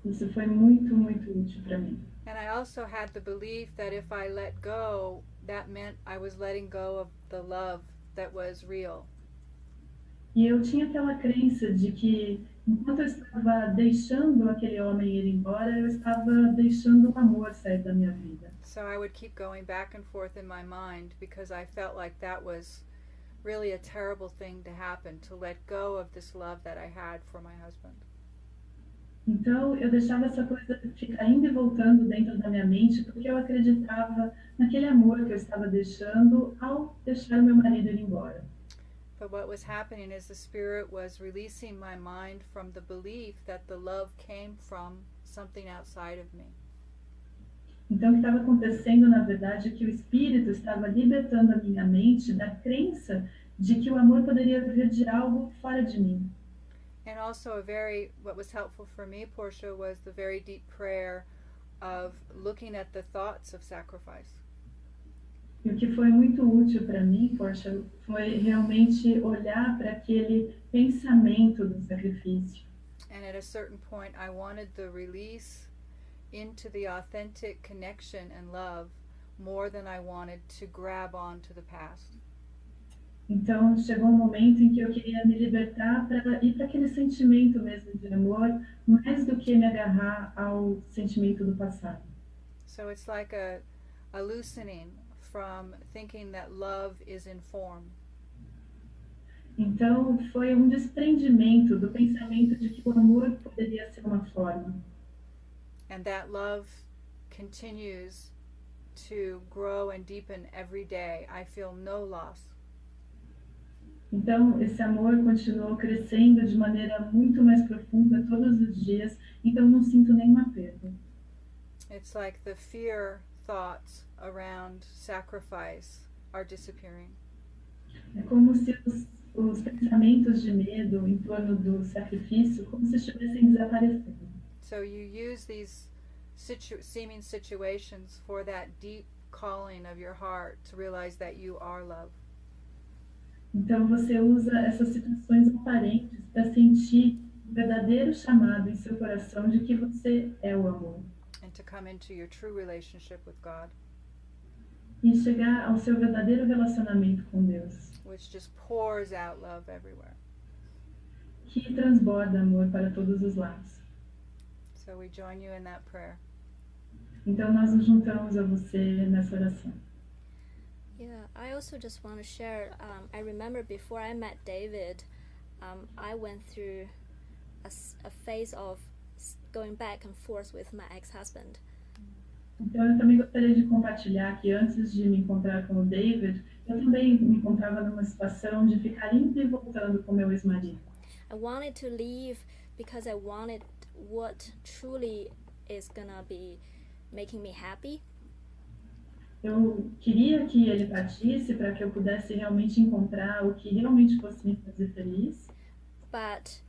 Isso foi muito, muito útil para mim. And I also had the belief that if I let go, that meant I was letting go of the love that was real. E eu tinha aquela crença de que, enquanto eu estava deixando aquele homem ir embora, eu estava deixando o amor sair da minha vida. So I would keep going back and forth in my mind because I felt like that was really a terrible thing to happen, to let go of this love that I had for my husband. Então, eu deixava essa coisa ficar indo e voltando dentro da minha mente, porque eu acreditava naquele amor que eu estava deixando ao deixar meu marido ir embora. But what was happening is the Spirit was releasing my mind from the belief that the love came from something outside of me. Então, o que estava acontecendo, na verdade, é que o Espírito estava libertando a minha mente da crença de que o amor poderia vir de algo fora de mim. And also what was helpful for me, Portia, was the very deep prayer of looking at the thoughts of sacrifice. E o que foi muito útil para mim, Porsche, foi realmente olhar para aquele pensamento do sacrifício. And at a certain point, I wanted the release into the authentic connection and love more than I wanted to grab on to the past. Então, chegou um momento em que eu queria me libertar para ir para aquele sentimento mesmo de amor, mais do que me agarrar ao sentimento do passado. So it's like a loosening from thinking that love is in form. Então, foi um desprendimento do pensamento de que o amor poderia ser uma forma. And that love continues to grow and deepen every day. I feel no loss. Então, esse amor continuou crescendo de maneira muito mais profunda todos os dias, então não sinto nenhuma perda. It's like the fear thoughts around sacrifice are disappearing. É como se os os pensamentos de medo em torno do sacrifício como se estivessem desaparecendo. So you use these seeming situations for that deep calling of your heart to realize that you are love. Então você usa essas situações aparentes para sentir o verdadeiro chamado em seu coração de que você é o amor. And to come into your true relationship with God, E chegar ao seu verdadeiro relacionamento com Deus, which just pours out love everywhere. que transborda amor para todos os lados. So we join you in that prayer. Então nós nos juntamos a você nessa oração. Yeah, I also just want to share. I remember before I met David, I went through a phase of going back and forth with my ex-husband. Então eu também gostaria de compartilhar que antes de me encontrar com o David, eu também me encontrava numa situação de ficar indo e voltando com meu ex-marido. I wanted to leave because I wanted what truly is gonna be making me happy. Eu queria que ele partisse para que eu pudesse realmente encontrar o que realmente fosse me fazer feliz. But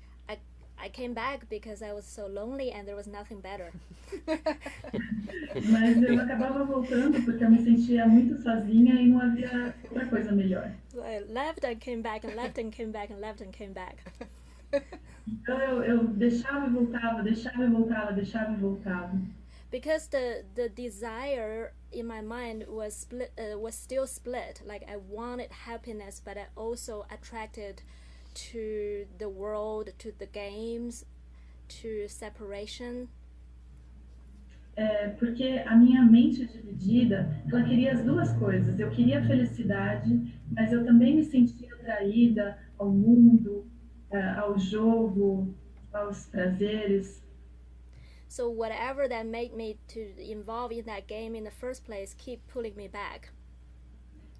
I came back because I was so lonely and there was nothing better. Mas eu acabava voltando porque eu me sentia muito sozinha e não havia outra coisa melhor. So I left and came back and left and came back and left and came back. Então eu deixava e voltava, deixava e voltava, deixava e voltava. Because the desire in my mind was still split. Like I wanted happiness, but I also attracted to the world, to the games, to separation. Porque a minha mente dividida, ela queria as duas coisas. Eu queria a felicidade, mas eu também me sentia atraída ao mundo, ao jogo, aos prazeres. So whatever that made me to involve in that game in the first place keep pulling me back.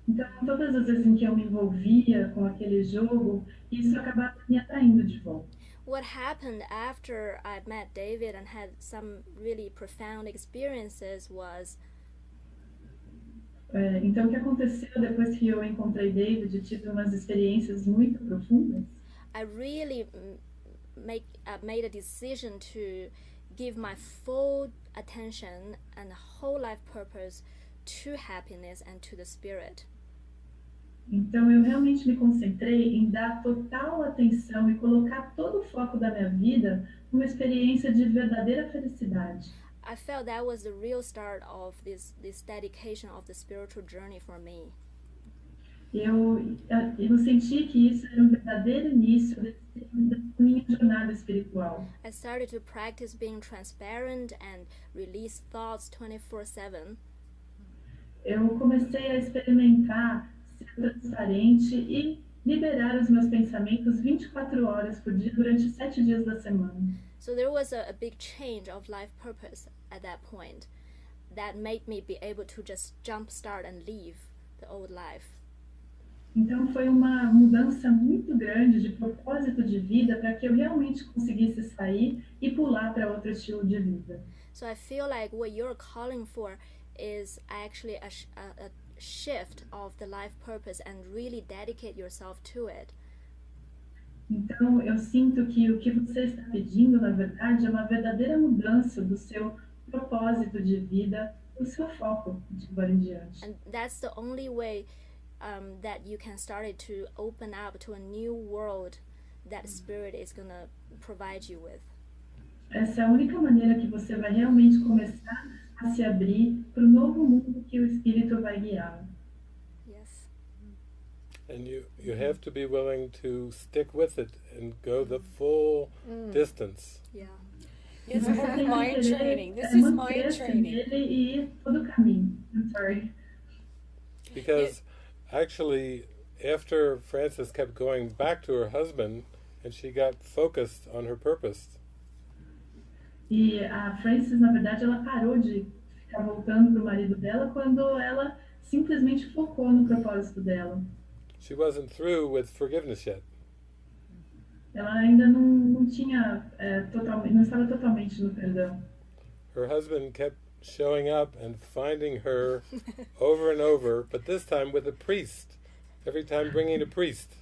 Então, todas as vezes em que eu me envolvia com aquele jogo, isso acabava me atraindo de volta. What happened after I met David and had some really profound experiences was Então, o que aconteceu depois que eu encontrei David e tive umas experiências muito profundas? I really made a decision to give my full attention and whole life purpose to happiness and to the spirit. Então eu realmente me concentrei em dar total atenção e colocar todo o foco da minha vida numa experiência de verdadeira felicidade. I felt that was the real start of this dedication of the spiritual journey for me. Eu senti que isso era um verdadeiro início da minha jornada espiritual. I started to practice being transparent and release thoughts 24/7. Eu comecei a experimentar ser transparente e liberar os meus pensamentos 24 horas por dia durante 7 dias da semana. So there was a big change of life purpose at that point that made me be able to just jumpstart and leave the old life. Então foi uma mudança muito grande de propósito de vida para que eu realmente conseguisse sair e pular para outro estilo de vida. So I feel like what you're calling for is actually a shift of the life purpose and really dedicate yourself to it. Então eu sinto que o que você está pedindo, na verdade, é uma verdadeira mudança do seu propósito de vida, do seu foco de agora em diante. And that's the only way that you can start to open up to a new world that spirit is going to provide you with. Essa é a única maneira que você vai realmente começar a se abrir para o novo mundo que o Espírito vai guiar. Yes. And you have to be willing to stick with it and go the full distance. Yeah. It's mind training. This is mind training. E ir todo o caminho. I'm sorry. Because actually, after Frances kept going back to her husband and she got focused on her purpose. E a Frances, na verdade, ela parou de ficar voltando para o marido dela quando ela simplesmente focou no propósito dela. She wasn't through with forgiveness yet. Ela ainda não tinha não estava totalmente no perdão. Her husband kept showing up and finding her over and over, but this time with a priest. Every time bringing a priest.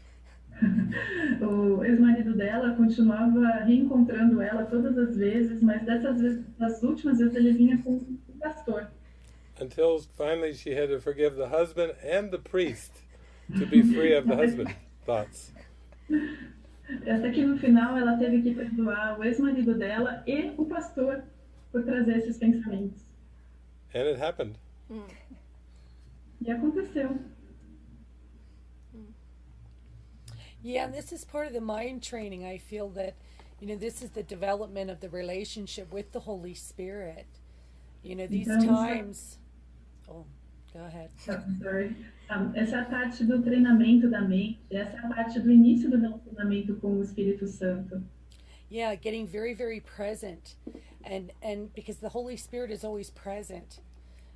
O ex-marido dela continuava reencontrando ela todas as vezes, mas dessas vezes, das últimas vezes, ele vinha com o pastor. Until finally she had to forgive the husband and the priest to be free of the husband thoughts. Até que no final ela teve que perdoar o ex-marido dela e o pastor por trazer esses pensamentos. And it happened. E aconteceu. Yeah, and this is part of the mind training. I feel that, this is the development of the relationship with the Holy Spirit. These times... Oh, go ahead. Sorry. Essa é a parte do treinamento da mente, essa é a parte do início do relacionamento com o Espírito Santo. Yeah, getting very, very present. And because the Holy Spirit is always present.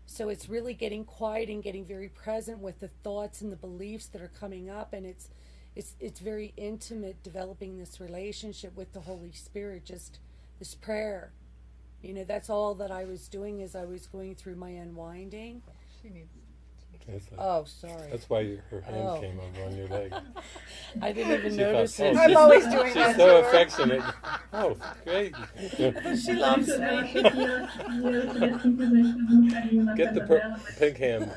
So it's really getting quiet and getting very present with the thoughts and the beliefs that are coming up, and it's very intimate, developing this relationship with the Holy Spirit, just this prayer. That's all that I was doing as I was going through my unwinding. Oh, sorry. That's why her hand came over on your leg. I didn't even notice it. I'm always doing that. She's so affectionate. Oh, great. She loves me. Get the pink hand.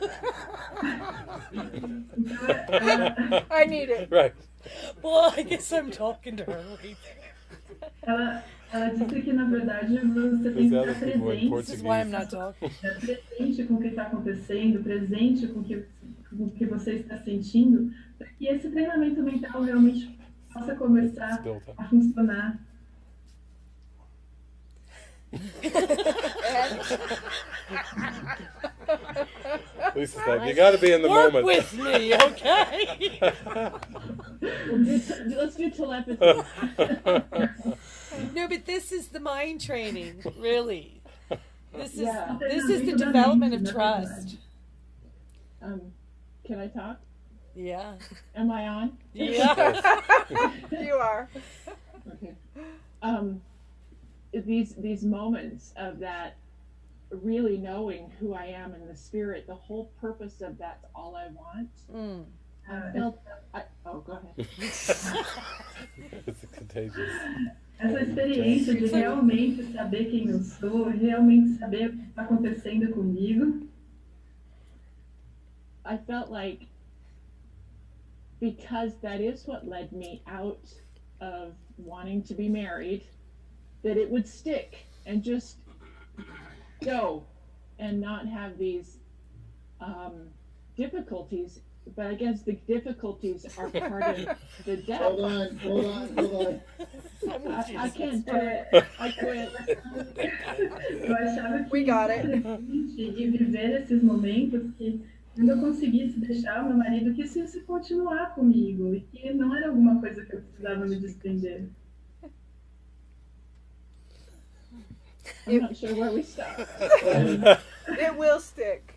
I need it. Right. Well, I guess I'm talking to her right Ela disse que, na verdade, você tem que estar presente. This is why I'm not talking. Presente com o que está acontecendo, presente com o que você está sentindo, para que esse treinamento mental realmente possa começar a funcionar. Lisa said, you got to be in the Work moment. with me, okay? Let's do telepathy. No, but this is the mind training, really. This is Yeah. this is the development of trust. Can I talk? Yeah. Am I on? Yeah. You are. Okay. These moments of that, really knowing who I am in the spirit, the whole purpose of that's all I want. Go ahead. It's contagious. Essa experiência de realmente saber quem eu sou, realmente saber o que está acontecendo comigo. I felt like, because that is what led me out of wanting to be married, that it would stick and just go and not have these difficulties. But I guess the difficulties are part of the depth. Hold on. I can't do it. I quit. Eu achava que We got it. E viver esses momentos que, quando eu conseguisse deixar o meu marido, que isso ia continuar comigo e que não era alguma coisa que eu precisava me desprender. I'm not sure where we stop. It will stick.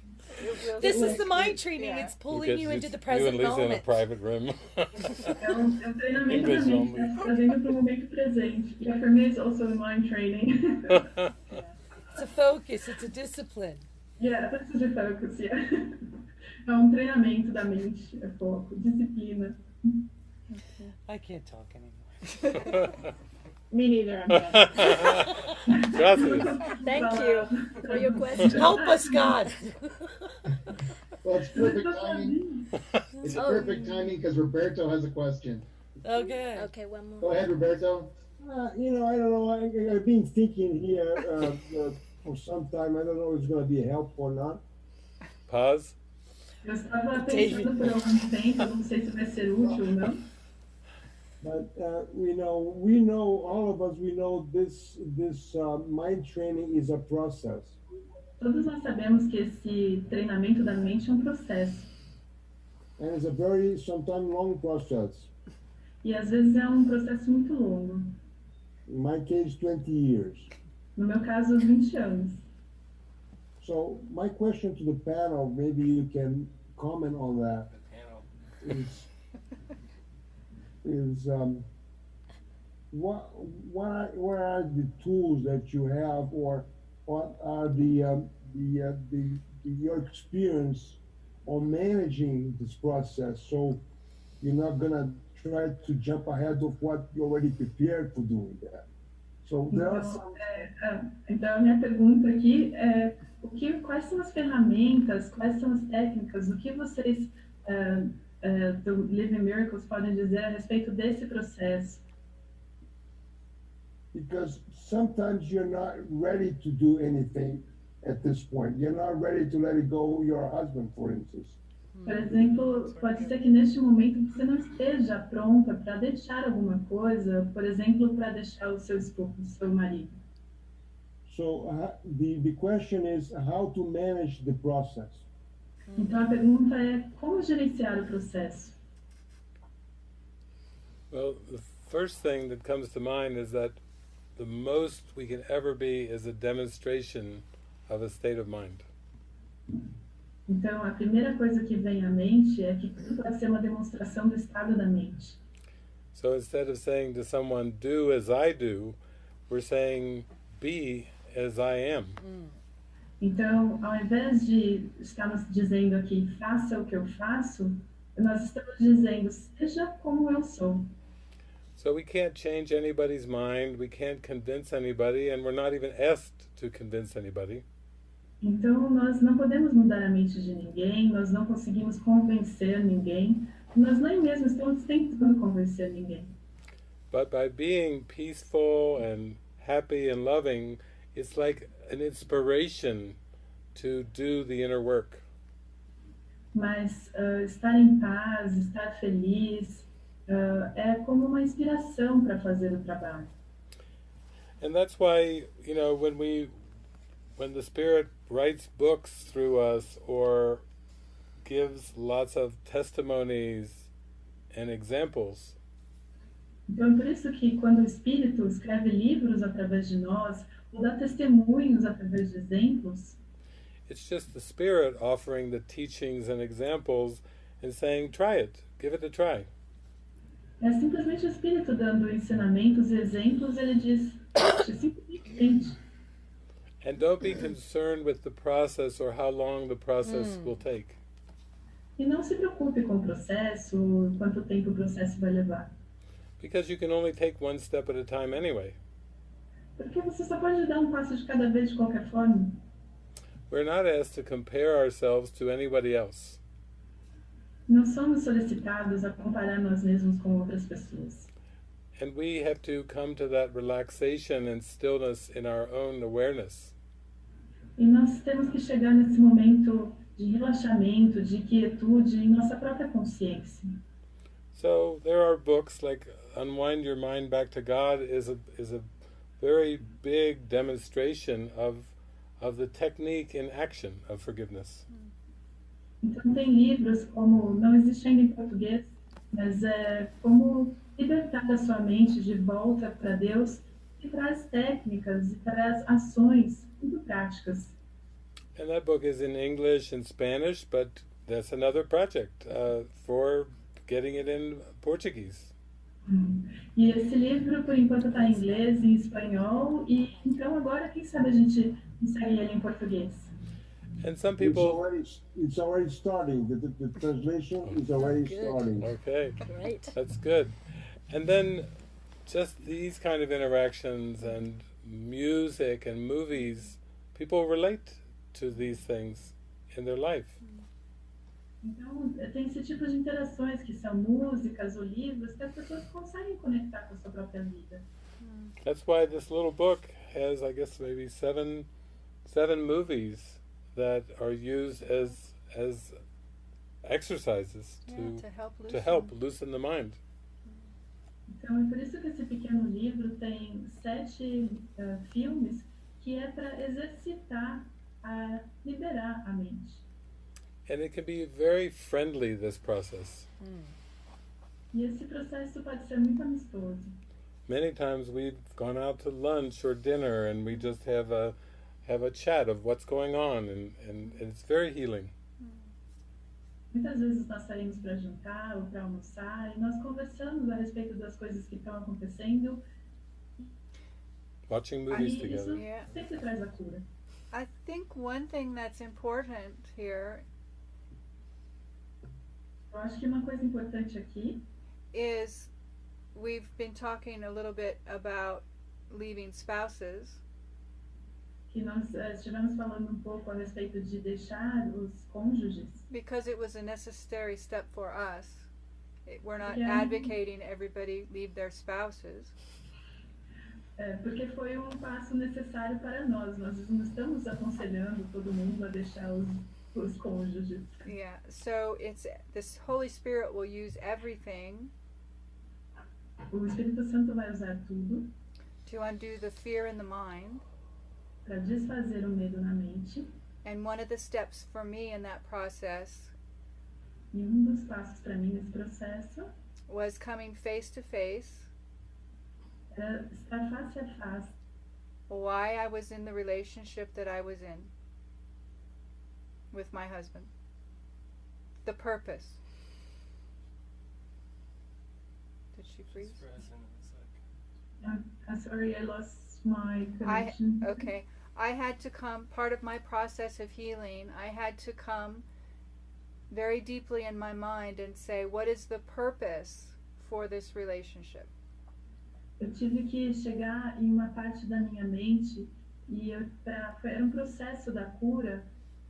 This is the mind training. It's pulling you into the present you and Lisa moment. in a private room. É um treinamento da mente, tá trazendo para o momento presente. Yeah, for me, it's also a mind training. It's a focus. It's a discipline. Yeah, this is a focus, yeah. É um treinamento da mente, é foco, disciplina. I can't talk anymore. Me neither. I'm done. Gracias. Thank you for your question. Help us, God. Well, it's perfect timing. It's perfect timing because Roberto has a question. Okay. Okay, one more. Go ahead, Roberto. I don't know. I've been thinking here for some time. I don't know if it's going to be helpful or not. Pause. Eu estava pensando por algum tempo, não sei se vai ser útil ou não. But we know, all of us, we know this mind training is a process. Todos nós sabemos que esse treinamento da mente é um processo. And it's a very, sometimes long process. E às vezes é um processo muito longo. In my case, 20 years. No meu caso, 20 anos. So my question to the panel, maybe you can comment on that, is what are the tools that you have, or what are your experience on managing this process, so you're not gonna try to jump ahead of what you already prepared for doing that. So there are some... Então, a minha pergunta aqui é quais são as ferramentas, quais são as técnicas, o que vocês do Living Miracles podem dizer a respeito desse processo? Because sometimes you're not ready to do anything at this point. You're not ready to let it go your husband, for instance. Por exemplo, pode ser que neste momento você não esteja pronta para deixar alguma coisa, por exemplo, para deixar o seu esposo, o seu marido. So the question is how to manage the process. Então a pergunta é como gerenciar o processo? Well, the first thing that comes to mind is that the most we can ever be is a demonstration of a state of mind. Então, a primeira coisa que vem à mente é que tudo pode ser uma demonstração do estado da mente. So instead of saying to someone, do as I do, we're saying, be as I am. Então, ao invés de estarmos dizendo aqui, faça o que eu faço, nós estamos dizendo, seja como eu sou. So we can't change anybody's mind, we can't convince anybody, and we're not even asked to convince anybody. Então, nós não podemos mudar a mente de ninguém, nós não conseguimos convencer ninguém, nós nem mesmo estamos tentando convencer ninguém. But by being peaceful and happy and loving, it's like an inspiration to do the inner work. Mas estar em paz, estar feliz, é como uma inspiração para fazer o trabalho. And that's why, you know, when the Spirit writes books through us or gives lots of testimonies and examples, então, por isso que quando o Espírito escreve livros através de nós, ou dá testemunhos através de exemplos, it's just the Spirit offering the teachings and examples and saying, try it, give it a try. é simplesmente o Espírito dando ensinamentos e exemplos, ele diz, simplesmente. And don't be concerned with the process or how long the process will take. E não se preocupe com o processo, quanto tempo o processo vai levar. Because you can only take one step at a time anyway. Porque você só pode dar um passo de cada vez de qualquer forma. We're not asked to compare ourselves to anybody else. Não somos solicitados a comparar nós mesmos com outras pessoas. And we have to come to that relaxation and stillness in our own awareness. E nós temos que chegar nesse momento de relaxamento, de quietude em nossa própria consciência. So there are books like Unwind Your Mind Back to God is a very big demonstration of the technique in action of forgiveness. Então tem livros como, não existe ainda em português, mas é como libertar a sua mente de volta para Deus, e traz técnicas e traz ações muito práticas. And that book is in English and Spanish, but that's another project for getting it in Portuguese. E esse livro, por enquanto, está em inglês e em espanhol, e então agora, quem sabe a gente consegue ele em português. And some people... It's already starting. The translation is already starting. Okay, Great. that's good. And then just these kind of interactions and music and movies, people relate to these things in their life. Então, tem esse tipo de interações que são músicas ou livros que as pessoas conseguem conectar com a sua própria vida. That's why this little book has, I guess, maybe seven movies that are used as exercises to help loosen the mind. Então, é por isso que esse pequeno livro tem 7 filmes que é para exercitar, a liberar a mente. And it can be very friendly, this process. E esse processo pode ser muito amistoso. Many times we've gone out to lunch or dinner and we just have a chat of what's going on, and it's very healing. Muitas vezes nós saímos para jantar ou para almoçar e nós conversamos a respeito das coisas que estão acontecendo. Watching movies Aí together. isso sempre traz a cura. I think one thing that's important here Eu acho que uma coisa importante aqui is we've been talking a little bit about leaving spouses. Que nós estivemos falando pouco a respeito de deixar os cônjuges. Because it was a necessary step for us. We're not Yeah. advocating everybody leave their spouses. Porque foi passo necessário para nós. Nós não estamos aconselhando todo mundo a deixar os cônjuges. Yeah, so it's this Holy Spirit will use everything O Espírito Santo vai usar tudo to undo the fear in the mind. para desfazer o medo na mente. And one of the steps for me in that process E dos passos para mim nesse processo was coming face to face era estar face a face why I was in the relationship that I was in with my husband. The purpose. Did she freeze? Sorry, I lost my connection. Okay. I had to come, part of my process of healing, I had to come very deeply in my mind and say, what is the purpose for this relationship? Eu tive que chegar em uma parte da minha mente e era processo da cura.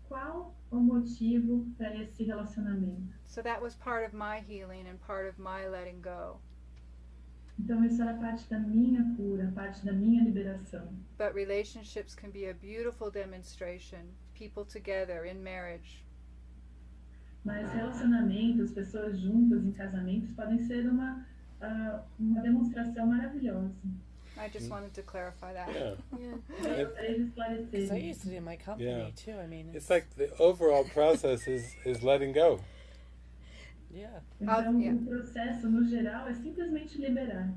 Qual o motivo para esse relacionamento? So that was part of my healing and part of my letting go. Então isso era parte da minha cura, parte da minha liberação. But relationships can be a beautiful demonstration, people together in marriage. Mas relacionamentos, pessoas juntas em casamentos podem ser uma demonstração maravilhosa. I just wanted to clarify that. Yeah. Eu gostaria de esclarecer. Because I used it in my company Yeah. too. I mean, It's like the overall process is letting go. yeah. Então, yeah. o processo, no geral, é simplesmente liberar.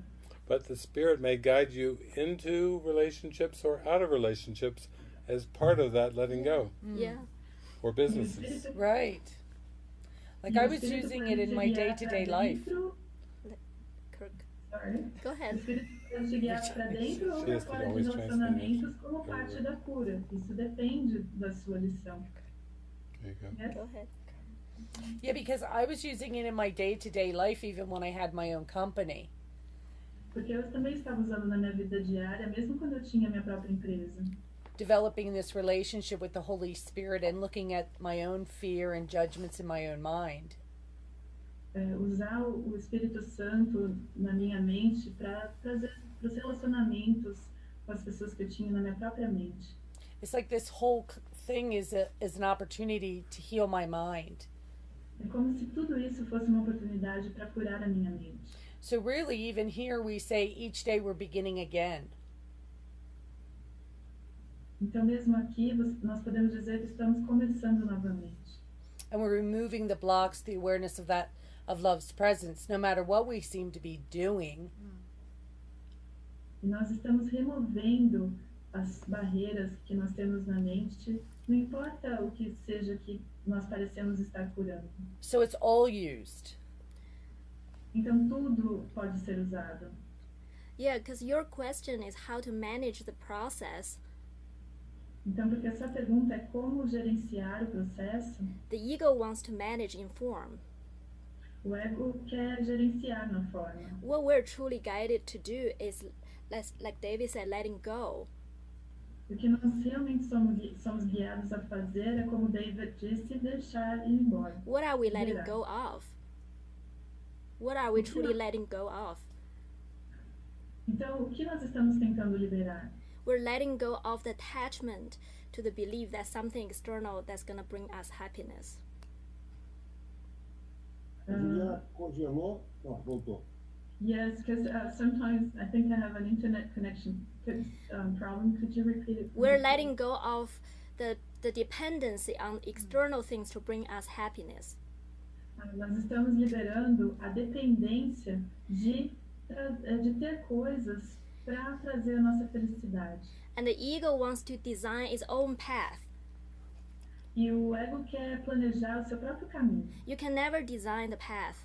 But the Spirit may guide you into relationships or out of relationships as part of that letting go. Yeah. Or businesses. Right. Like I was using it in my day-to-day life. Kirk. Sorry. Go O ahead. Espírito pode te guiar para dentro ou para Yes, fora de always relacionamentos como parte da cura. Isso depende da sua lição. There you go. Yes? Go ahead. Yeah, because I was using it in my day-to-day life even when I had my own company. Porque eu também estava usando na minha vida diária, mesmo quando eu tinha minha própria empresa. Developing this relationship with the Holy Spirit and looking at my own fear and judgments in my own mind. Usar o Espírito Santo na minha mente para trazer para os relacionamentos com as pessoas que eu tinha na minha própria mente. It's like this whole thing is an opportunity to heal my mind. É como se tudo isso fosse uma oportunidade para curar a minha mente. So really, even here we say each day we're beginning again. Então, mesmo aqui, nós podemos dizer que estamos começando novamente. And we're removing the blocks, the awareness of love's presence, no matter what we seem to be doing. E nós estamos removendo as barreiras que nós temos na mente, não importa o que seja que nós parecemos estar curando. So it's all used. Então, tudo pode ser usado. Yeah, because your question is how to manage the process. Então, porque a sua pergunta é como gerenciar o processo, The ego wants to manage in form. o ego quer gerenciar na forma. What we're truly guided to do is, like David said, letting go. O que nós realmente somos guiados a fazer é, como David disse, deixar ir embora. What are we letting Liberar. go of? What are we truly letting go of? Então, o que nós estamos tentando liberar? We're letting go of the attachment to the belief that something external that's going to bring us happiness. Já congelou? Não, voltou. Yes, because sometimes I think I have an internet connection problem. Could you repeat it? We're letting go of the dependency on external things to bring us happiness. Nós estamos liberando a dependência de ter coisas para trazer a nossa felicidade. And the ego wants to design its own path. E o ego quer planejar o seu próprio caminho. You can never design the path.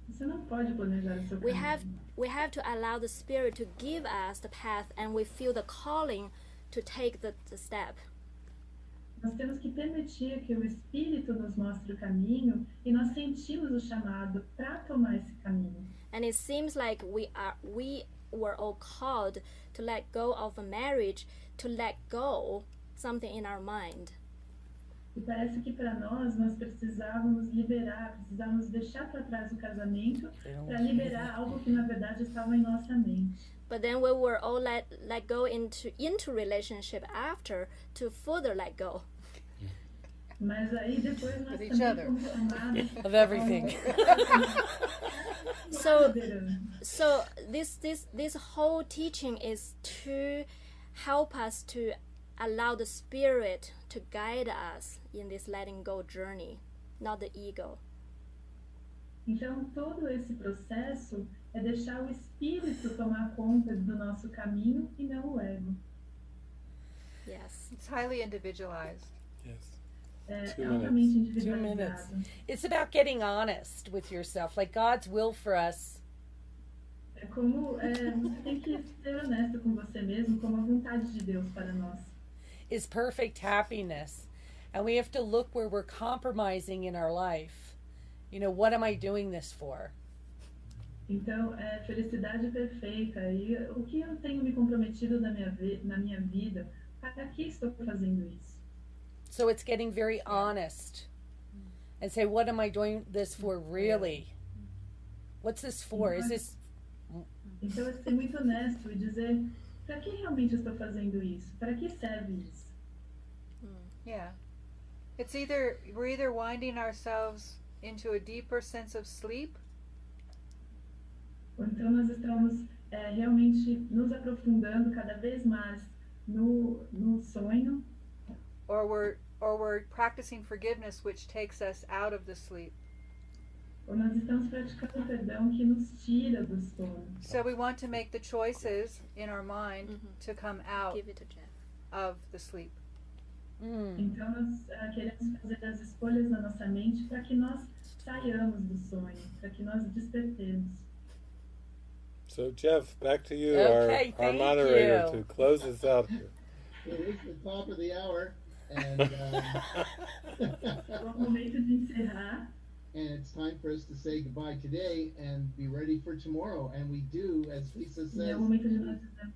Você não pode planejar o seu caminho. We have to allow the Spirit to give us the path, and we feel the calling to take the step. Nós temos que permitir que o Espírito nos mostre o caminho e nós sentimos o chamado para tomar esse caminho. And it seems like we were all called to let go of a marriage, to let go something in our mind. E parece que para nós precisávamos precisávamos deixar para trás o casamento para liberar algo que na verdade estava em nossa mente. But then we were all let go into relationship after to further let go. Mas aí depois nós With each também other. fomos chamados Of everything. So this whole teaching is to help us to allow the Spirit to guide us in this letting go journey, not the ego. Então todo esse processo é deixar o Espírito tomar conta do nosso caminho e não o ego. Yes. It's highly individualized. Yes. É 2 altamente minutes. 2 minutes. individualizado. It's about getting honest with yourself, like God's will for us. É como você tem que ser honesto com você mesmo, como a vontade de Deus para nós. Is perfect happiness. And we have to look where we're compromising in our life. You know, what am I doing this for? Então, felicidade perfeita. E o que eu tenho me comprometido na minha vida? Para que estou fazendo isso? So it's getting very honest and say, what am I doing this for really? What's this for? Is this... Então, é ser muito honesto e dizer, para que realmente estou fazendo isso? Para que serve isso? Yeah. It's we're either winding ourselves into a deeper sense of sleep, Ou então nós estamos realmente nos aprofundando cada vez mais no sonho, or we're practicing forgiveness, which takes us out of the sleep. ou nós estamos praticando o perdão que nos tira do sono. So we want to make the choices in our mind to come out Give it to Jeff. of the sleep. Então nós queremos fazer as escolhas na nossa mente para que nós saiamos do sonho, para que nós despertemos. So Jeff, back to you, Okay, our thank moderator, you. to close us out here. It is the top of the hour, and É o momento de encerrar. and it's time for us to say goodbye today and be ready for tomorrow. And we do, as Lisa E é says, o momento de nós dizermos.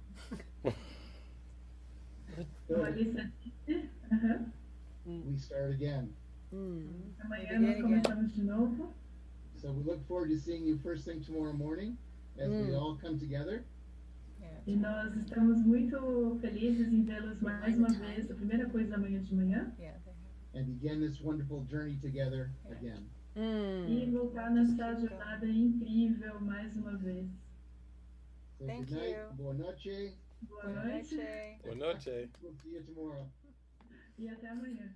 Como a Lisa disse, we start again. amanhã nós começamos de novo. So we look forward to seeing you first thing tomorrow morning as we all come together. E nós estamos muito felizes em vê-los mais uma vez, a primeira coisa amanhã de manhã. Yeah. And begin this wonderful journey together again. E voltar nessa jornada incrível mais uma vez. So Thank good night, you. boa noche. Boa Good night, noite Shay. Boa noite. We'll see you tomorrow. e até amanhã.